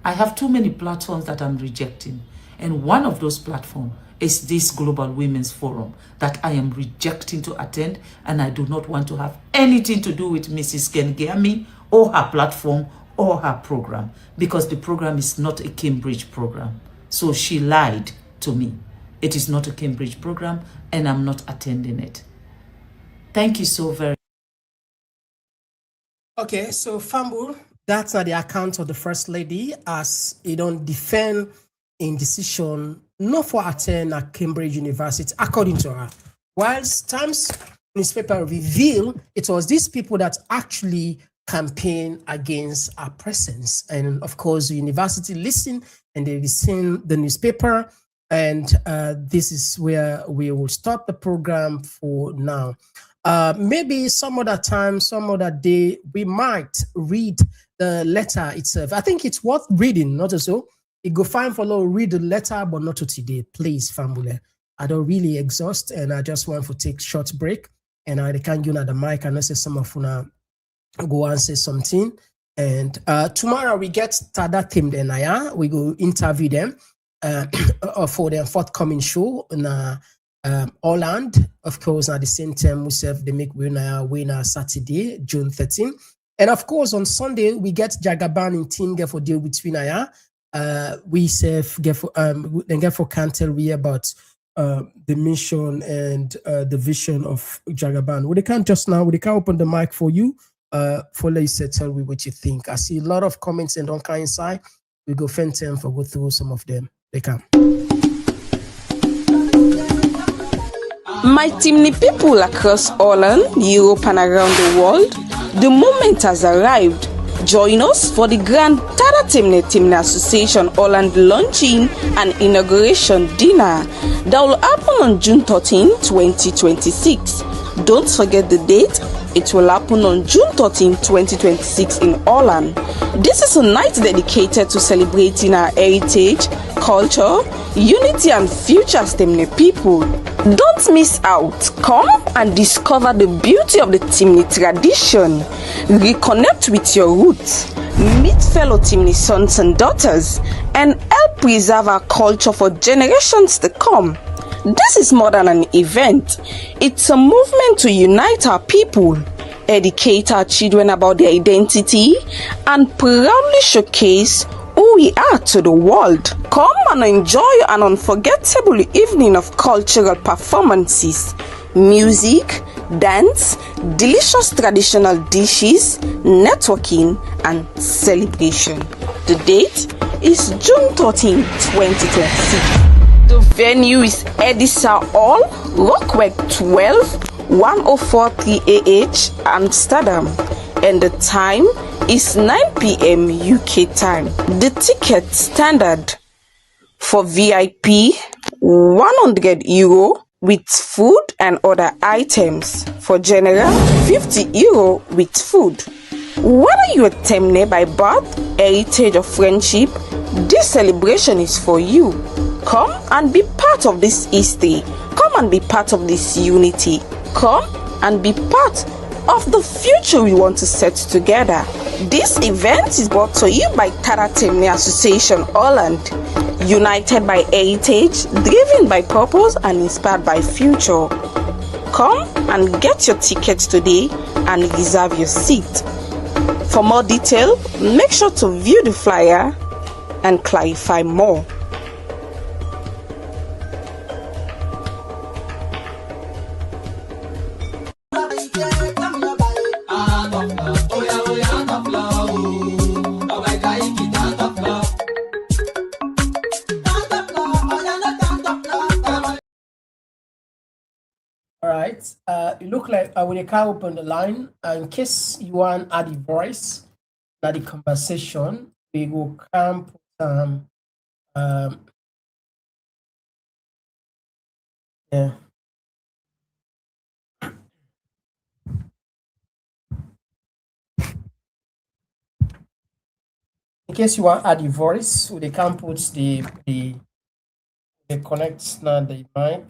I have too many platforms that I'm rejecting. And one of those platforms is this Global Women's Forum that I am rejecting to attend, and I do not want to have anything to do with Mrs. Kengami or her platform or her program, because the program is not a Cambridge program. So she lied to me. It is not a Cambridge program, and I'm not attending it. Thank you so very much. Okay, so Fambu, that's not the account of the First Lady, as you don't defend in decision not for attend at Cambridge University, according to her. Whilst Times newspaper revealed it was these people that actually campaign against our presence. And of course, the university listened and they listened the newspaper. And this is where we will stop the program for now. Maybe some other time, some other day, we might read the letter itself. I think it's worth reading, not so. It go fine for Lord, read the letter, but not to today. Please, family. I don't really exhaust, and I just want to take short break. And I can't get on the mic and I say some of you go and say something. And tomorrow we get Tada Tim Denaya. We go interview them for their forthcoming show in Holland. Of course, at the same time, we have the make winner Saturday, June 13. And of course, on Sunday, we get Jagaban in team get for deal with Winaya. We say get for can't tell we about the mission and the vision of Jagaban. We can't just now. We can't open the mic for you. For let you say tell me what you think. I see a lot of comments and on kind inside. We go spend time for go through some of them. They come. My Timni people across Holland, Europe and around the world, the moment has arrived. Join us for the Grand Tada Timni Association Holland launching and inauguration dinner that will happen on June 13, 2026. Don't forget the date. It will happen on June 13, 2026 in Holland. This is a night dedicated to celebrating our heritage, culture, unity and future Timni people. Don't miss out. Come and discover the beauty of the Timni tradition. Reconnect with your roots. Meet fellow Timni sons and daughters and help preserve our culture for generations to come. This is more than an event. It's a movement to unite our people, educate our children about their identity, and proudly showcase who we are to the world. Come and enjoy an unforgettable evening of cultural performances, music, dance, delicious traditional dishes, networking, and celebration. The date is June 13, 2026. The venue is Edisa Hall, Rockweg 12, 1043 AH, Amsterdam. And the time is 9 p.m. UK time. The ticket standard for VIP, €100 with food and other items. For general, €50 with food. Whether you are Temne by birth, heritage or friendship, This celebration is for you. Come and be part of this Easter. Come and be part of this unity. Come and be part of the future we want to set together. This event is brought to you by Taratemne Association Holland, united by heritage, driven by purpose, and inspired by future. Come and get your tickets today and reserve your seat. For more detail, make sure to view the flyer and clarify more. All right. It look like when you can open the line, in case you want to add a voice, that the conversation, we will come yeah. In case you want to add a voice, we can put the connect now the mic.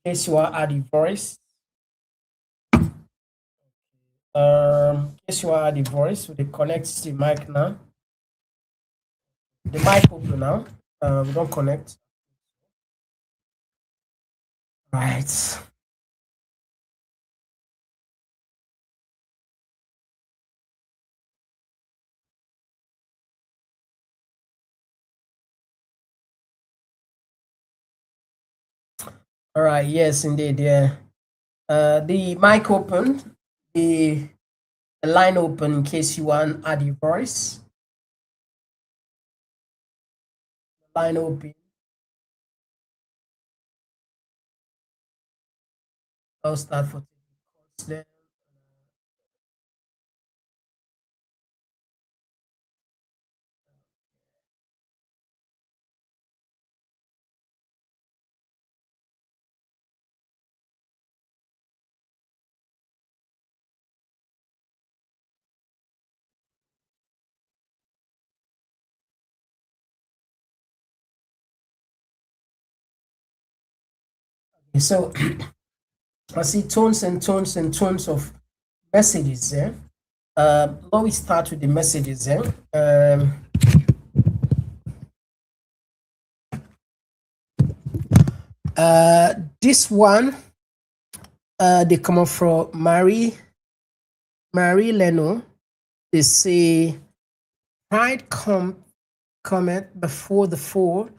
In case you want to add a voice. In case you want to add a voice, we connect the mic now. The mic open now. We don't connect. Right. All right. Yes, indeed. Yeah. The mic open. The line open in case you want to add your voice. Line open. I'll start for then. So I see tones and tones and tones of messages there. Let me start with the messages there. This one, they come up from Marie Leone. They say, pride cometh before the fall.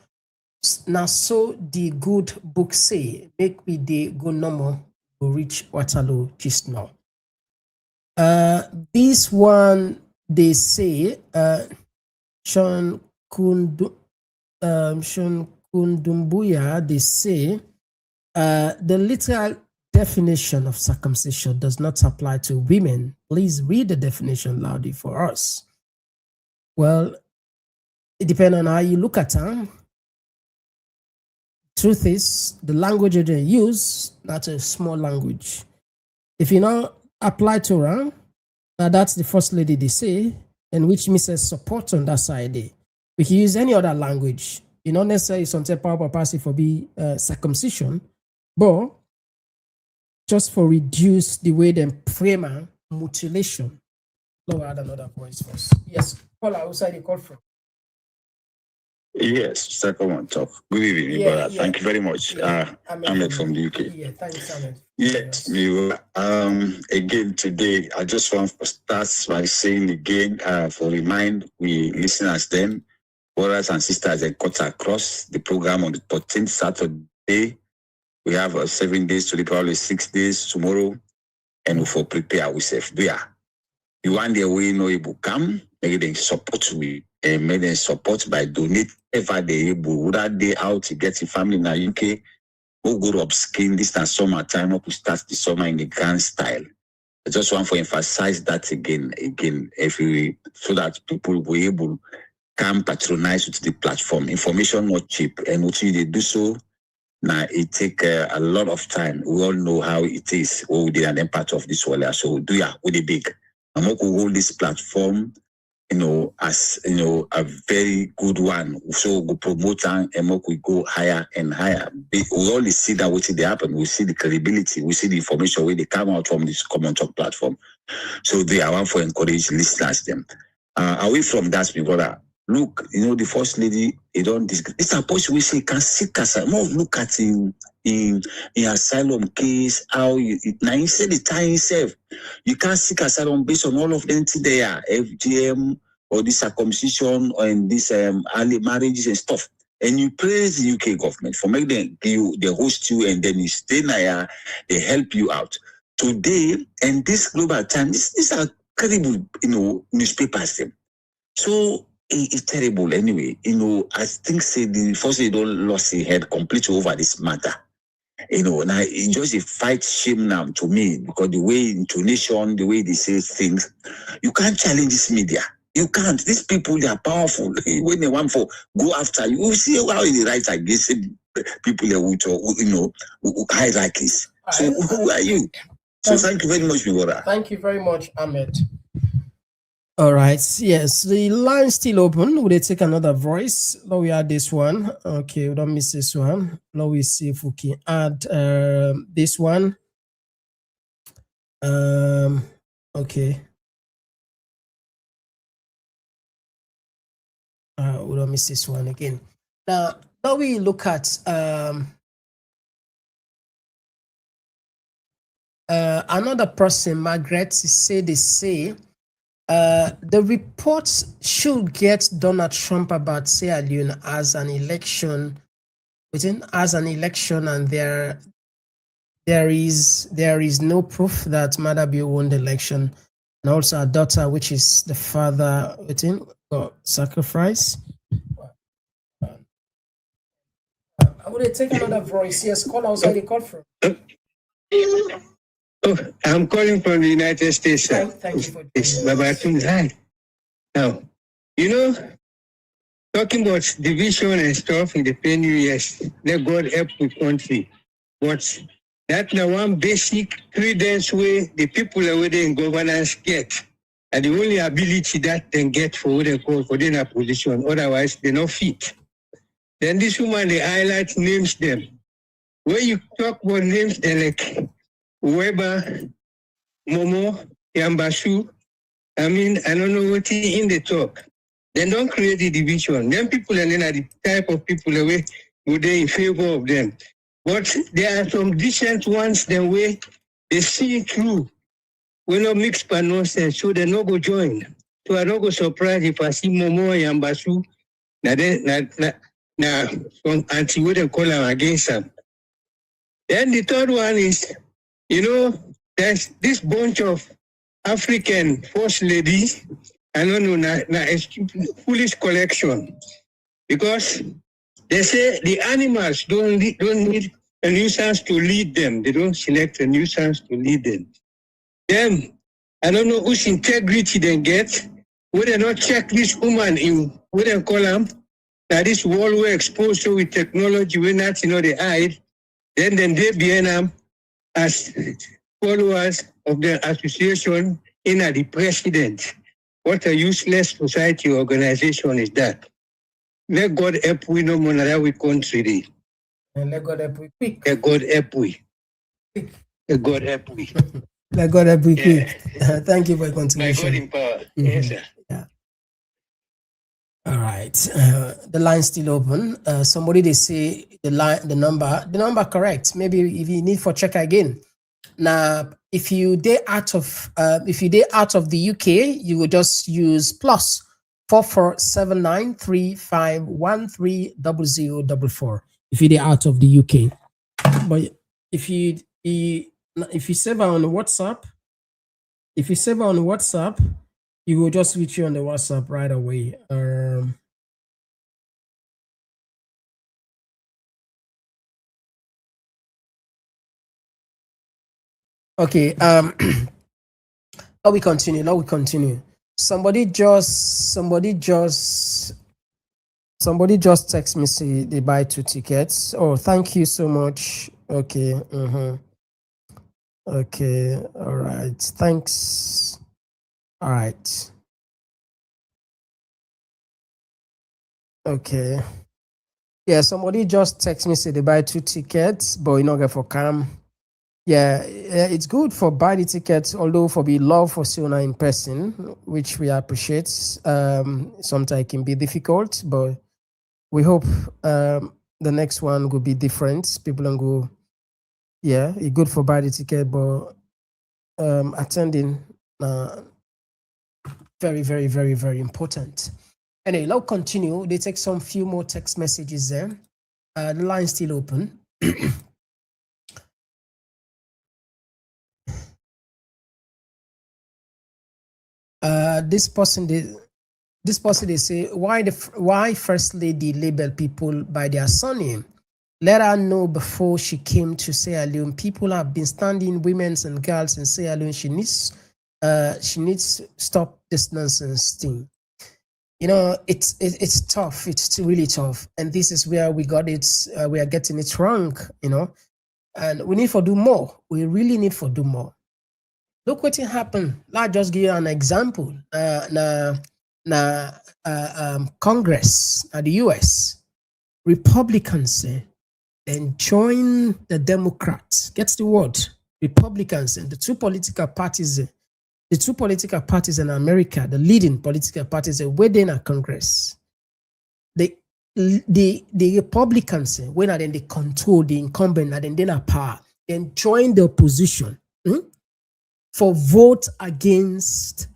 Now so the good book say, make we the go normal to reach Waterloo just now. This one they say, Sean Kundumbuya, they say, the literal definition of circumcision does not apply to women. Please read the definition loudly for us. Well, it depends on how you look at them. Truth is, the language that they use, that's a small language. If you now apply to her, that's the first lady they say, and which means a support on that side. We can use any other language. You not necessarily something power passive for be circumcision, but just for reduce the way they frame mutilation. No, add another voice first. Yes, Paul, outside the call from. Yes, Komon-Tok. Good evening, brother. Yeah. Thank you very much. Ahmed from the UK. Yeah, thanks, Ahmed. Yes, again today, I just want to start by saying again, for remind we listeners then, brothers and sisters that cut across the program on the 13th Saturday. We have 7 days to probably 6 days tomorrow, and we for prepare ourselves. The one day we know able come, make them support me. And made them support by donate ever they able. Would that day out to get a family in the UK, go upskin this and summer time up to start the summer in the grand style. I just want to emphasize that again, so that people will be able to come patronize with the platform. Information not cheap, and what they do so, Now it take a lot of time. We all know how it is. We did an impact of this world. So do ya with the big. I'm going to hold this platform, as a very good one. So we promote and we go higher and higher. We only see that what they happen. We see the credibility. We see the information where they come out from this Komon-Tok platform. So they are one for encourage listeners them. Away from that, my brother. Look, the first lady, it's a post we say can seek asylum. More look at in asylum case, how now you say the time himself. You can't seek asylum based on all of them there, FGM or this circumcision or in this early marriages and stuff. And you praise the UK government for making them they host you and then you stay there, they help you out. Today and this global time, these are credible, newspapers them. So it's terrible anyway. I think the first they don't lost their head completely over this matter. Now it's just a fight shame now to me because the way intonation, the way they say things, you can't challenge this media. You can't. These people, they are powerful. When they want for go after you, you see how they write against people with hierarchies. So who are you? So thank you very much, Mibora. Thank you very much, Ahmed. All right. Yes, the line's still open. Will they take another voice? Now we add this one. Okay, we don't miss this one. Now we see if we can add this one. Okay. We don't miss this one again. Now we look at another person, Margaret, they say the reports should get Donald Trump about Sierra Leone as an election, and there is no proof that Madabio won the election, and also a daughter, which is the father, got sacrifice. I would take another voice. Yes, call outside the call from. Oh, I'm calling from the United States. Thank you for Hi. Now, talking about division and stuff in the pen years, let God help the country. But that now one basic credence way the people are in governance get. And the only ability that they get for what they call for their position, otherwise they're not fit. Then this woman, they highlight names them. When you talk about names, they're like Weber, Momo, Yambashu. I don't know what in the talk. They don't create the division. Them people and then are the type of people away who they in favor of them. But there are some decent ones the way they see it through. We not mix by nonsense, so they no go join. So I don't go surprised if I see Momo Yambashu. Now some anti what they call them against them. Then the third one is, there's this bunch of African first ladies. I don't know, it's foolish collection. Because they say the animals don't need a nuisance to lead them. They don't select a nuisance to lead them. Then, I don't know whose integrity they get. Would they not check this woman in, what they call them? That this world we're exposed to with technology, we're not, they hide. Then they be as followers of the association in the president. What a useless society organization is that? Let God help we no more that we country. And let God help we quick. Let God help we. Let God help we. Let God help we quick. Thank you for your contribution. My God in power. Yes, sir. Yeah. All right. The line's still open. Somebody they say the number correct. Maybe if you need for check again. Now, if you day out of the UK, you will just use plus 447935130044. If you day out of the UK, but if you save her on WhatsApp, you will just reach you on the WhatsApp right away. Okay. Now we continue. Somebody just Somebody just text me, say they buy 2 tickets. Oh, thank you so much. Okay. Okay. All right. Thanks. All right. Okay. Yeah, somebody just text me, say they buy 2 tickets, but you know, get for cam. Yeah, it's good for buy the tickets, although for be love for Siona in person, which we appreciate. Sometimes it can be difficult, but we hope the next one will be different. People can go, yeah, it's good for buy the ticket, but attending very, very, very, very important. Anyway, let's continue. They take some few more text messages there. The line still open. This person they say, why First Lady label people by their surname? Let her know before she came to Sierra Leone. People have been standing, women and girls in Sierra Leone. She needs to stop this nonsense thing. You know, it's tough. It's really tough, and this is where we got it. We are getting it wrong. You know, and we need to do more. We really need to do more. Look what happened. Let's just give you an example. Congress at the US, Republicans then join the Democrats. Gets the word. Republicans and the two political parties in America, the leading political parties are within a Congress. The Republicans, when they control the incumbent and then a power, then join the opposition for vote against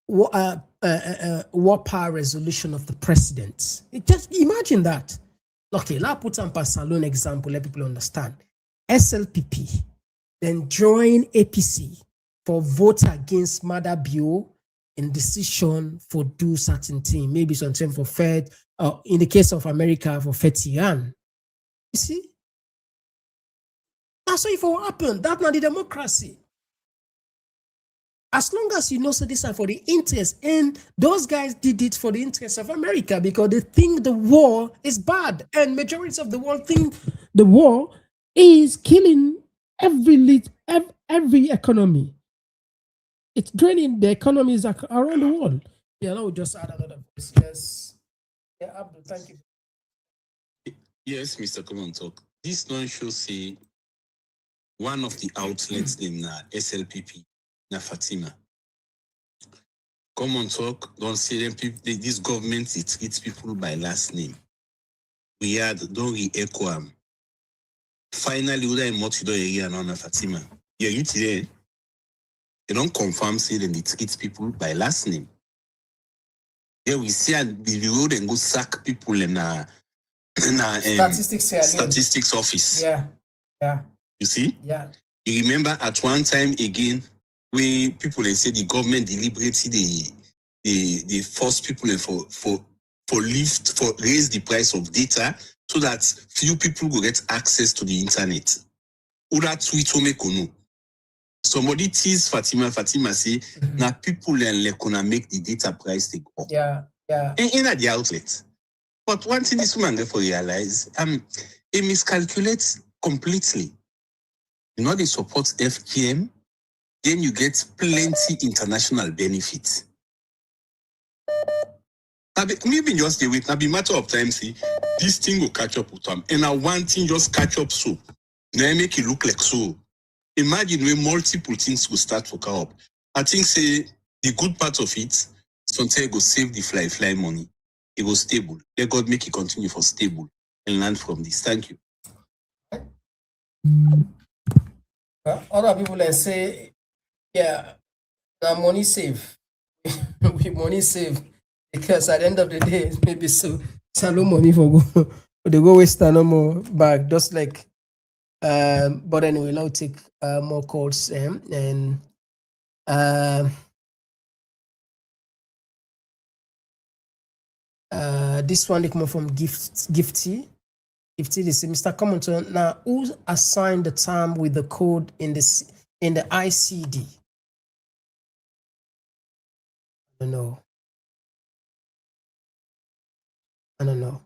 war power resolution of the president. Just imagine that. Okay, let's put some Salon example, let people understand. SLPP then join APC for vote against Mother Bill in decision for do certain thing, maybe something for Fed, in the case of America, for FETIAN. You see? That's what it will happen. That's not the democracy. As long as you know, so this are for the interest, and those guys did it for the interest of America because they think the war is bad, and majority of the world think the war is killing every economy. It's draining the economies around the world. Yeah, now we just add another voice. Yes. Yeah, Abdul, thank you. Yes, Mr. Komon-Tok. This one should say one of the outlets in SLPP, na Fatima. Komon-Tok, don't say them people, this government, it treats people by last name. We had, don't re-echo them. Finally, we are much do area now na Fatima. Yeah, you today, they don't confirm say that they treat people by last name. Yeah, we see at the road and go sack people in statistics office. Yeah. You see? Yeah. You remember at one time again, where people they say the government deliberately they force people for raise the price of data so that few people will get access to the internet. Or that tweet will somebody tease Fatima say, now people gonna make the data price take up. Yeah. In at the outlet. But one thing this woman therefore realize, it miscalculates completely. You know, they support FKM, then you get plenty international benefits. Maybe just the wait, now be matter of time, see, this thing will catch up with them. And now one thing just catch up so. Now make it look like so. Imagine when multiple things will start to come up. I think say the good part of it, sometimes go save the fly money. It was stable. Let God make it continue for stable and learn from this. Thank you. Other people that say, yeah, now money save. We money save because at the end of the day, maybe so money for go they go waste no more back. Just like but anyway, now take more calls and this one they come from Gifty. They say, Mr. Komon-Tok, now who assigned the term with the code in the ICD? I don't know. I don't know.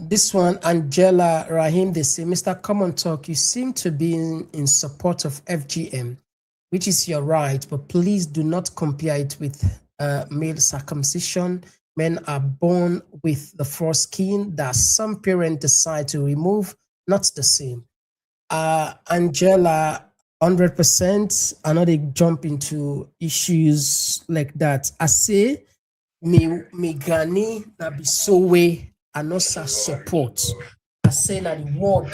This one, Angela Rahim, they say, Mr. Komon-Tok, you seem to be in support of FGM, which is your right, but please do not compare it with male circumcision. Men are born with the foreskin that some parents decide to remove, not the same. Angela, 100%. I know they jump into issues like that. I say, me granny na be so way and also support. I say that the word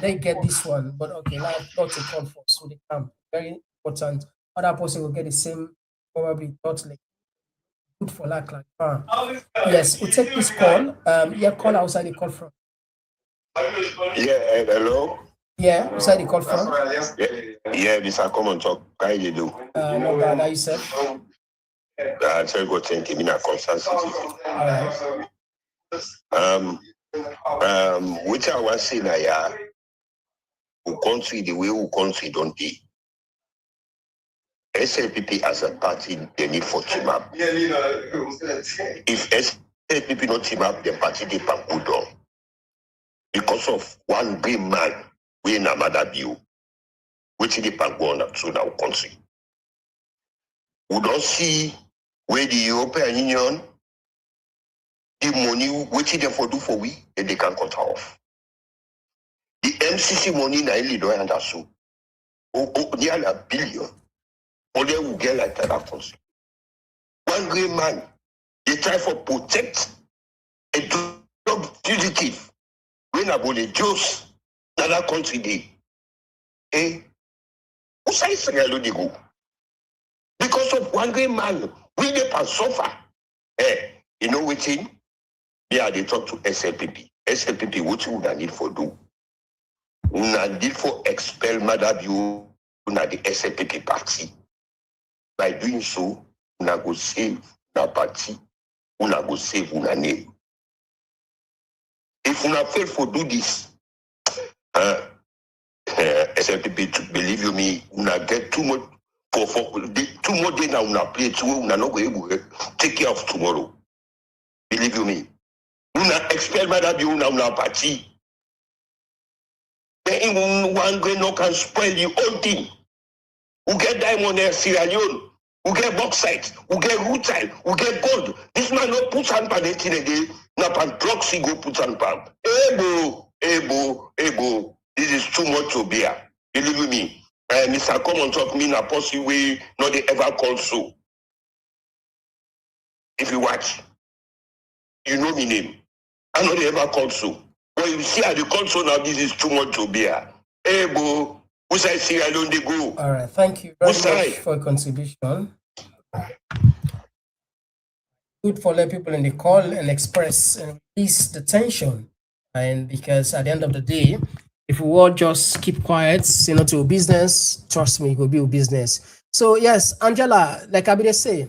they get this one, but okay, not to call for so they come very important. Other person will get the same probably not like good for like yes, we'll take this call. Yeah, call outside the call from. Yeah, hello. Yeah, outside the call from. Yeah, Mr. Komon-Tok. How you do? Not bad. How yourself? I tell you, thank you. I'm concerned. Which I was saying, who country the way who country don't be. SLPP as a party, they need for team up. If SLPP not team up, the party they can go down because of one great man we in another view, which they can go on to our country. We don't see where the European Union, the money which they for do for we, and they can cut off. The MCC money na really don't understand. Nearly a billion. Or they will get like that country. One great man, they try for protect a drug fugitive. When about the Jews, another country they. Who says they go? Because of one great man, we they can suffer. You know what thing? Yeah, they talk to SLPP. SLPP, what you would need for do? Una need for expel Madam you una the SLPP party. By doing so, una go save una party, una go save una name. If una fail for do this, SLPP, believe you me, una get too much for too much day now una play too, una not go able to take care of tomorrow. Believe you me. Una expel Madam you una party. Then one grain no can spoil the whole thing. We get diamond in Sierra Leone, we get bauxite, we get rutile, we get gold. This man no put hand pan anything again, na pan drugs he go put hand pan. Ebo. This is too much to bear. Believe me. Mr. Komon-Tok me na possible way not they ever call so. If you watch, you know me name. I know they ever call so. When you see how the console now, this is too much to bear. Ebo. Who say see I don't they go? All right, thank you very much for your contribution. Good for let people in the call and express and release the tension. And because at the end of the day, if we all just keep quiet, to business, trust me, it will be a business. So yes, Angela, like I be say,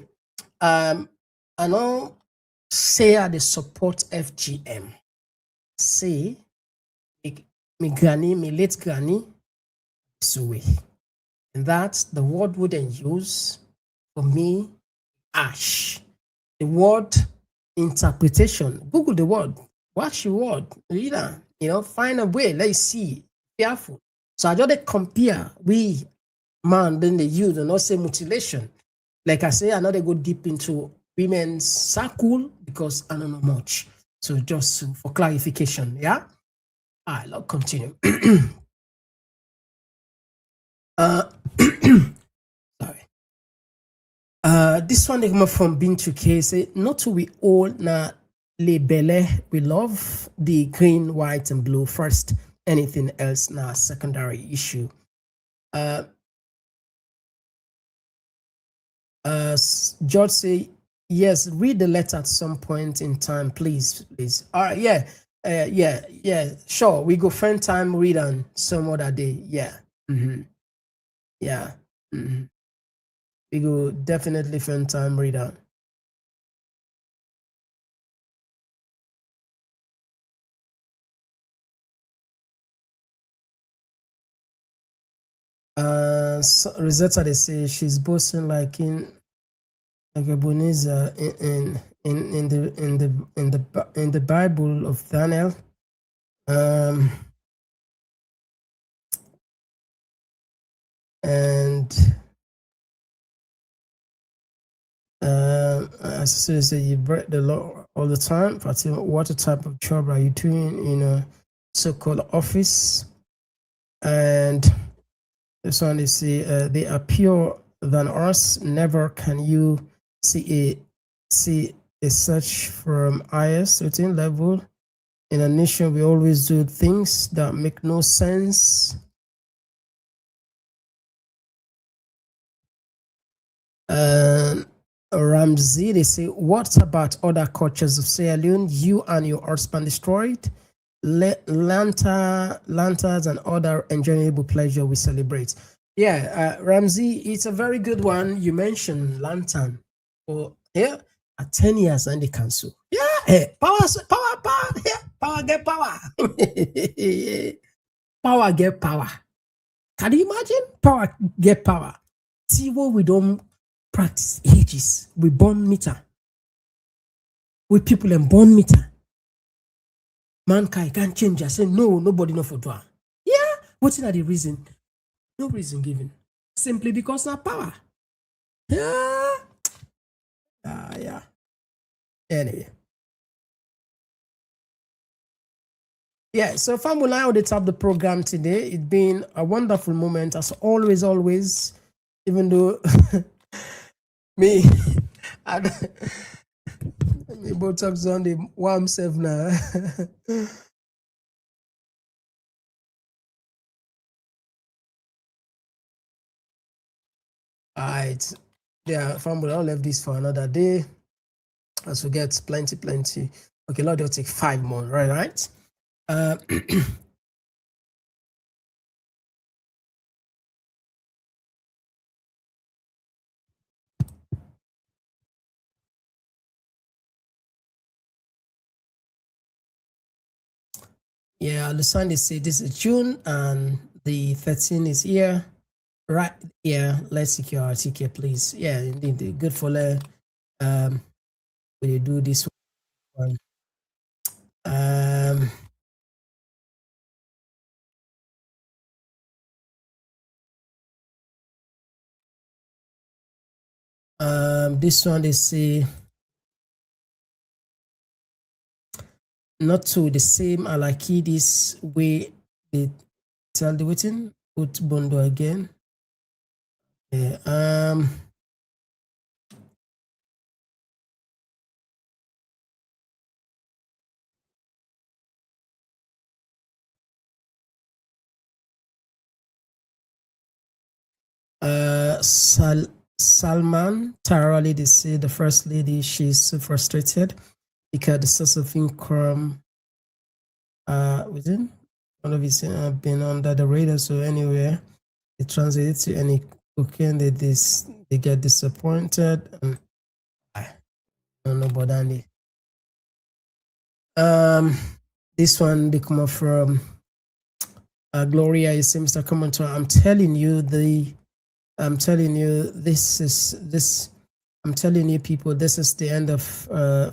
I know say I they support FGM. Say me granny, me late granny, way. And that the word wouldn't use for me, ash. The word interpretation. Google the word. Watch the word. Read it. Find a way. Let's see. Careful. So I just compare we man then they use and not say mutilation. Like I say, I know they go deep into women's circle because I don't know much. So just for clarification, yeah. All right, let's continue. Sorry. This one they come from Bintu say, not we all na lebele, we love the green, white, and blue first. Anything else na secondary issue. George say, yes, read the letter at some point in time, please. All right, yeah, sure. We go find time, read on some other day. Yeah. Yeah. We go definitely find time, read on. Rosetta, they say she's boasting like Ebenezer in the Bible of Daniel. And as I say, you break the law all the time. Fatima, what type of job are you doing in a so-called office? And this one is they are pure than us. Never can you see a search from highest certain level. In a nation, we always do things that make no sense. Ramsey, they say, what about other cultures of Sierra Leone you and your husband destroyed? Lanterns and other enjoyable pleasure we celebrate. Yeah, Ramsey, it's a very good one. You mentioned lantern. Oh, yeah, at 10 years and the council. Yeah, hey, power, yeah, power get power. Power get power. Can you imagine? Power get power. See what we don't practice ages. We born meter. We people and born meter. Mankind can't change. I say no, nobody know for do. Yeah, what's the reason? No reason given. Simply because of power. Yeah. Yeah. Anyway. Yeah, so family, I would top the program today. It's been a wonderful moment as always, even though me Botox on the warm self now. Alright. Yeah, family, I'll leave this for another day. As we get plenty. Okay, Lord, it'll take 5 more, right? Yeah, I understand they say this is June and the 13th is here. Right, yeah, let's secure our ticket, please. Yeah, indeed, good for when you do this one. This one they say not to the same I like this way they tell the waiting put Bondo again. Yeah, Salman Tarali, they say the first lady, she's so frustrated because the source of income within one of his been under the radar. So anywhere it translates to any cooking, they get disappointed. I don't know about that. This one they come up from Gloria. It seems to come on. I'm telling you people, this is the end of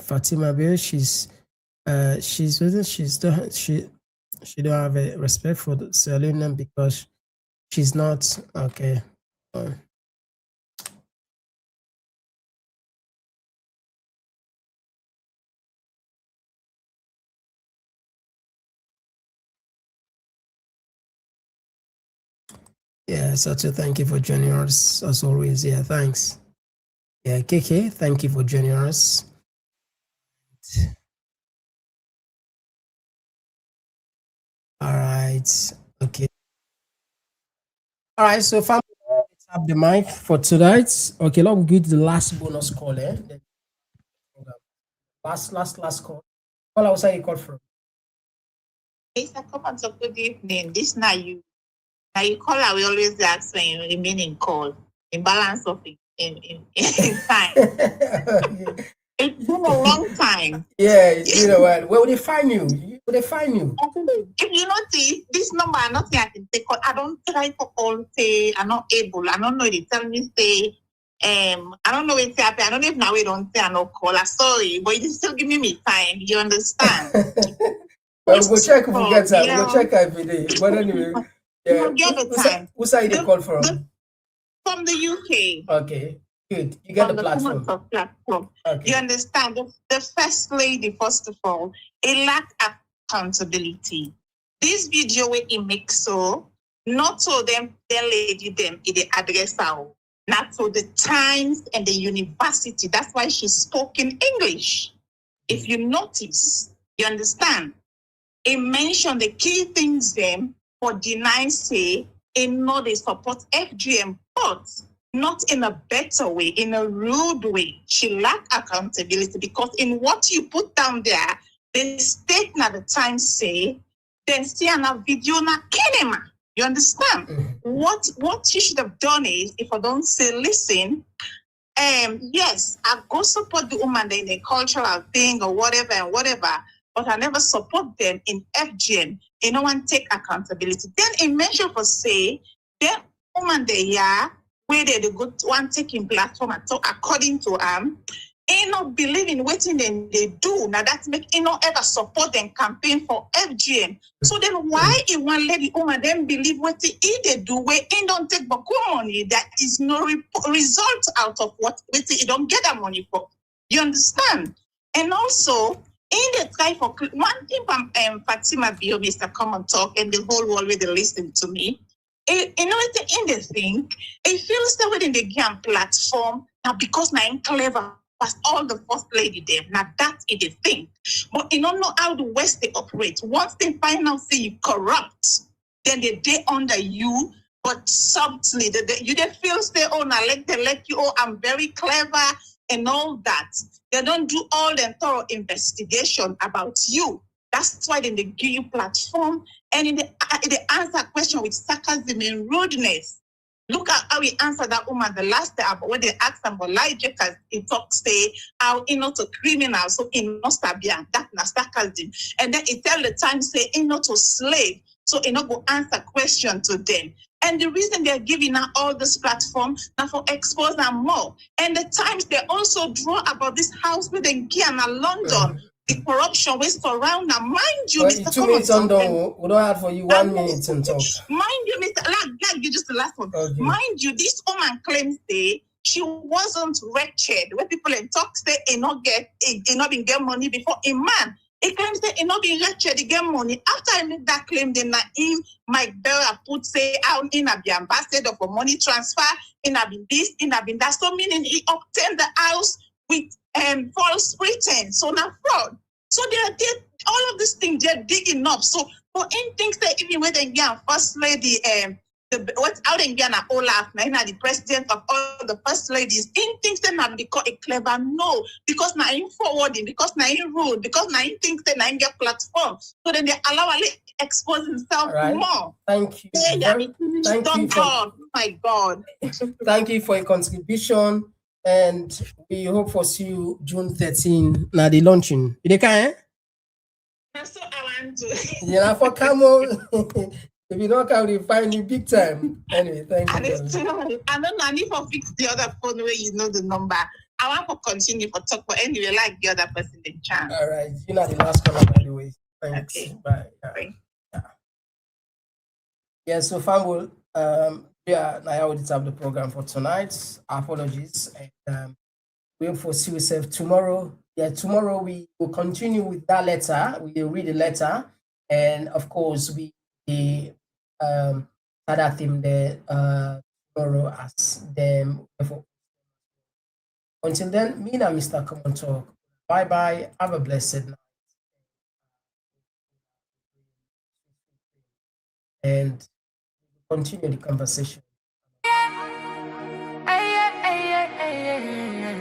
Fatima Bear. She don't have a respect for the Sierra because she's not okay. Yeah, Sato, thank you for joining us as always. Yeah, thanks. Yeah, KK, thank you for joining us. All right. Okay. All right. So, family, let's have the mic for tonight. Okay, let's get the last bonus call. Last call. Call outside you call from. It's a Komon-Tok, good evening. This now you call. I will always ask when you remain in call. In balance of it in time. It's been a long time. Yeah, you know what? Where would they find you? Would they find you? If you notice, this number, I nothing I can take. I don't try to call, say, I'm not able. I don't know. They tell me, say, I don't know what's happening. I don't know if now we don't say I no call. I'm sorry, but you still giving me time. You understand? Well, we'll check if we get time. We'll check every day. But anyway, yeah. Who's side they call from? From the UK. Okay, good. You get the platform. Okay. You understand? The first lady, first of all, it lack accountability. This video where it makes so, not so them, their lady, them, it address her. Not so the Times and the university. That's why she spoke in English. If you notice, you understand? It mentioned the key things them for denying say, in not they support FGM, but not in a better way, in a rude way. She lacked accountability because in what you put down there, the state at the time say, then see a video na kinema. You understand? What she should have done is, if I don't say, listen, yes, I go support the woman in a cultural thing or whatever and whatever, but I never support them in FGM. And no one take accountability. Then it mentioned for say, the woman they where they the good one taking platform and so according to ain't not believing what they do. Now that make ain't not ever support them campaign for FGM. So then why it one lady woman then believe what they do where ain't don't take back money that is no result out of what they don't get that money for. You understand? And also in the try for one thing from Fatima Bio, Mr. Komon-Tok, and the whole world where they listen to me. In the thing, it feels that within the game platform now because I'm clever. Past all the first lady there. Now that is the thing. But you don't know how the West they operate. Once they find out say you corrupt, then they under you, but subtly you they feel say, oh now they let you, oh I'm very clever and all that. They don't do all the thorough investigation about you. That's why then they give you platform and they answer question with sarcasm and rudeness. Look at how he answered that woman the last day about when they asked him about lie because he talks say how he not a criminal, so he not sabian. That na sarcasm. And then he tell the time say he not a slave, so he not go answer question to them. And the reason they're giving out all this platform now for expose them more. And the Times they also draw about this house with in Guyana, London. The corruption we surround now. Mind you, well, Mr. 2 minutes on we don't have for you 1 minute to talk. Mind you, Mr. Like you just the last one. Okay. Mind you, this woman claims say she wasn't wretched. When people in talk say he not been get money before a man. He claims that he not been wretched, he get money. After I made that claim, then him, Mike Bella put say out in a be ambassador for money transfer, in a been this, in a been that. So meaning he obtained the house with false pretense, so now fraud. So they all of these things they're digging up. So for in things that even when they get first lady, what's out in Ghana, Olaf, now the president of all the first ladies, in things that not because a clever no, because now in forwarding, because now in rude, because now in things that now in get platform. So then they allow Ali expose himself more. Thank you. Oh my God. Thank you for your contribution. And we hope for see you June 13. Now the launching. You can? That's what I want to. Yeah, for Camo. If you don't come, we find you big time. Anyway, thank you. I don't know. I need to fix the other phone where you know the number. I want to continue for talk, but anyway, like the other person in chat. All right. You're not the last caller, by the way. Thanks. Okay. Bye. Yeah, so Famble, now I already have the program for tonight. Apologies. And we'll foresee yourself tomorrow. Yeah, tomorrow we will continue with that letter. We will read the letter. And of course, the other theme there tomorrow as them. Until then, me and Mr. Komon-Tok. Bye-bye. Have a blessed night. And continue the conversation.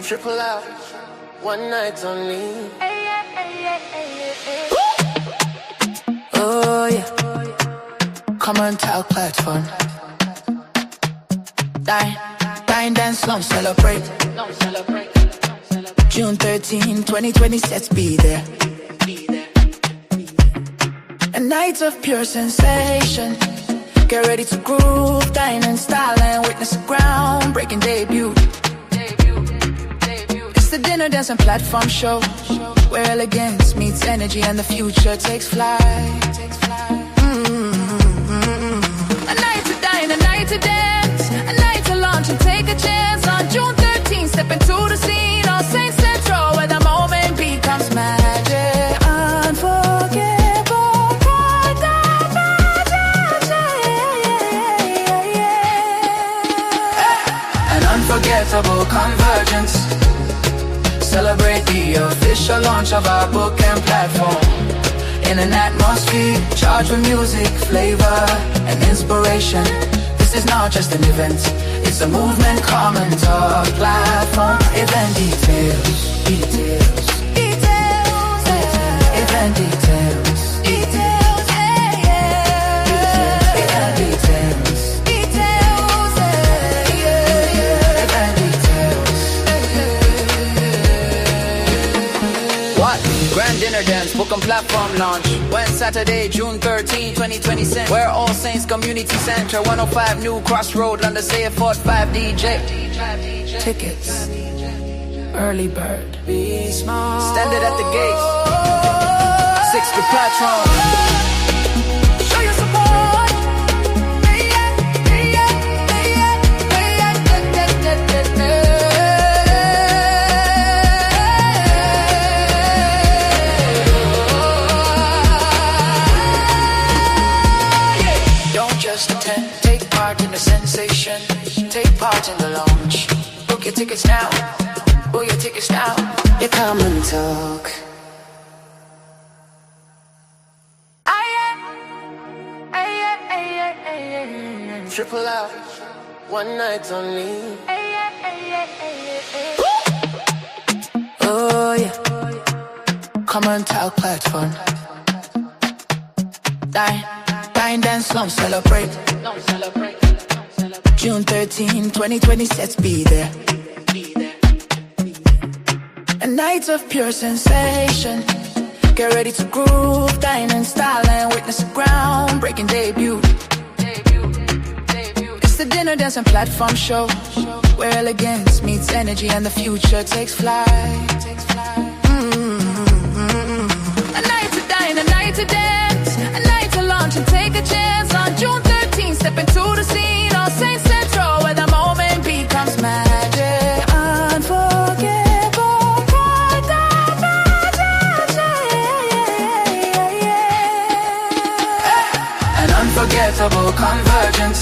Triple out, one night only. Oh yeah, Komon-Tok platform. Dine, dance, slump, celebrate. June 13, 2020, let's be there. night of pure sensation. Get ready to groove, dine in style and witness a groundbreaking debut. It's the dinner, dance and platform show, where elegance meets energy and the future takes flight. A night to dine, a night to dance, a night to launch and take a chance. On June 13th, step into the scene on St. Central, where the moment becomes magic. Unforgettable, bright and magic. An unforgettable convergence. Celebrate the official launch of our book and platform. In an atmosphere charged with music, flavor, and inspiration. This is not just an event, it's a movement, Komon-Tok platform. Event details, details, details, yeah. Event details, details, yeah, yeah. Event details, details, yeah, yeah. Event details. What? Grand dinner dance, book and platform launch. When Saturday, June 13, 2026. Where All Saints Community Center, 105 New Crossroad, London, say 45 DJ. Tickets, early bird, be small. Standard at the gate. 6 with Patron. Show your support. Just attend, take part in the sensation, take part in the launch. Book your tickets now, book your tickets now. You come and talk. Triple out, one night only. Oh yeah, Komon-Tok platform. Dine, dance, long celebrate. June 13, 2026, be there. A night of pure sensation. Get ready to groove, dine in style and witness a groundbreaking debut. It's the dinner, dance and platform show, where elegance meets energy and the future takes flight. A night to dine, a night to dance, a night to launch and take a chance. On June 13th, step into the scene on St. Central, where the moment becomes magic. Unforgettable, bright and magic. An unforgettable convergence.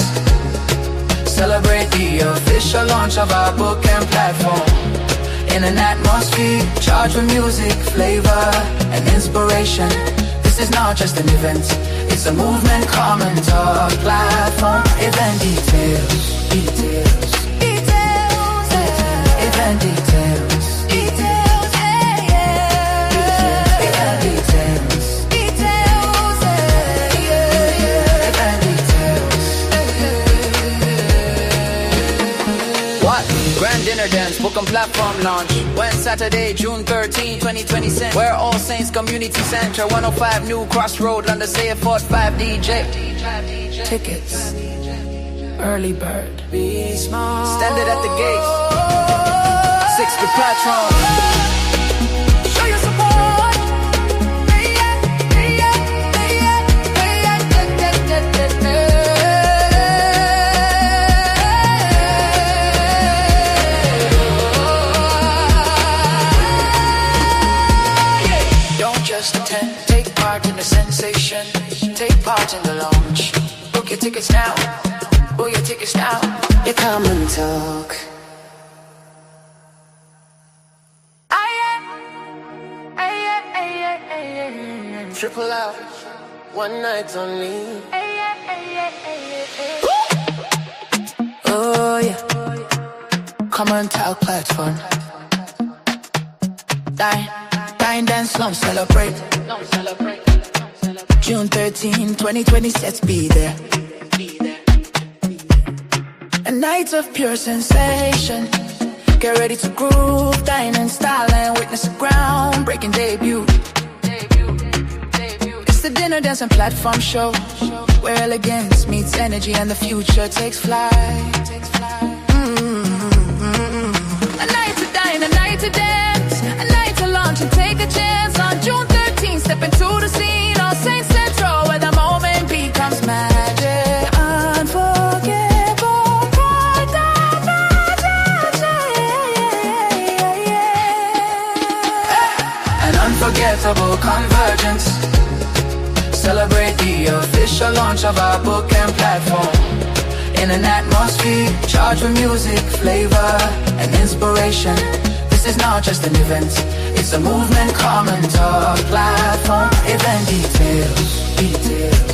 Celebrate the official launch of our book and platform. In an atmosphere charged with music, flavor, and inspiration. This is not just an event, it's a movement, Komon-Tok platform. Event details, details, details, yeah. Event details, details, yeah, yeah. Event details, details, yeah, yeah. Event details. What? Grand dinner dance, book and platform launch. When Saturday, June 13, 2026. Where All Saints Community Center, 105 New Crossroad, London, say 45 DJ. Tickets, early bird, be small. Standard at the gate. 6 with Patron. Show your support. Just attend, take part in the sensation, take part in the launch. Book your tickets now, book your tickets now. You come and talk. Triple out, one night only. Oh yeah, Komon-Tok platform. Dine, dance, long celebrate. June 13, 2026, be there. A night of pure sensation. Get ready to groove, dine in style and witness a groundbreaking debut. It's It's a dinner, dance and platform show where elegance meets energy and the future takes flight. A night to dine, a night to dance, a night to launch and take a chance. On June 13th, step into the scene on Saint Central where the moment becomes magic. Unforgettable, bright and magic. An unforgettable convergence. Celebrate the official launch of our book and platform. In an atmosphere charged with music, flavor, and inspiration. This is not just an event, it's a movement, Komon-Tok platform. Event details.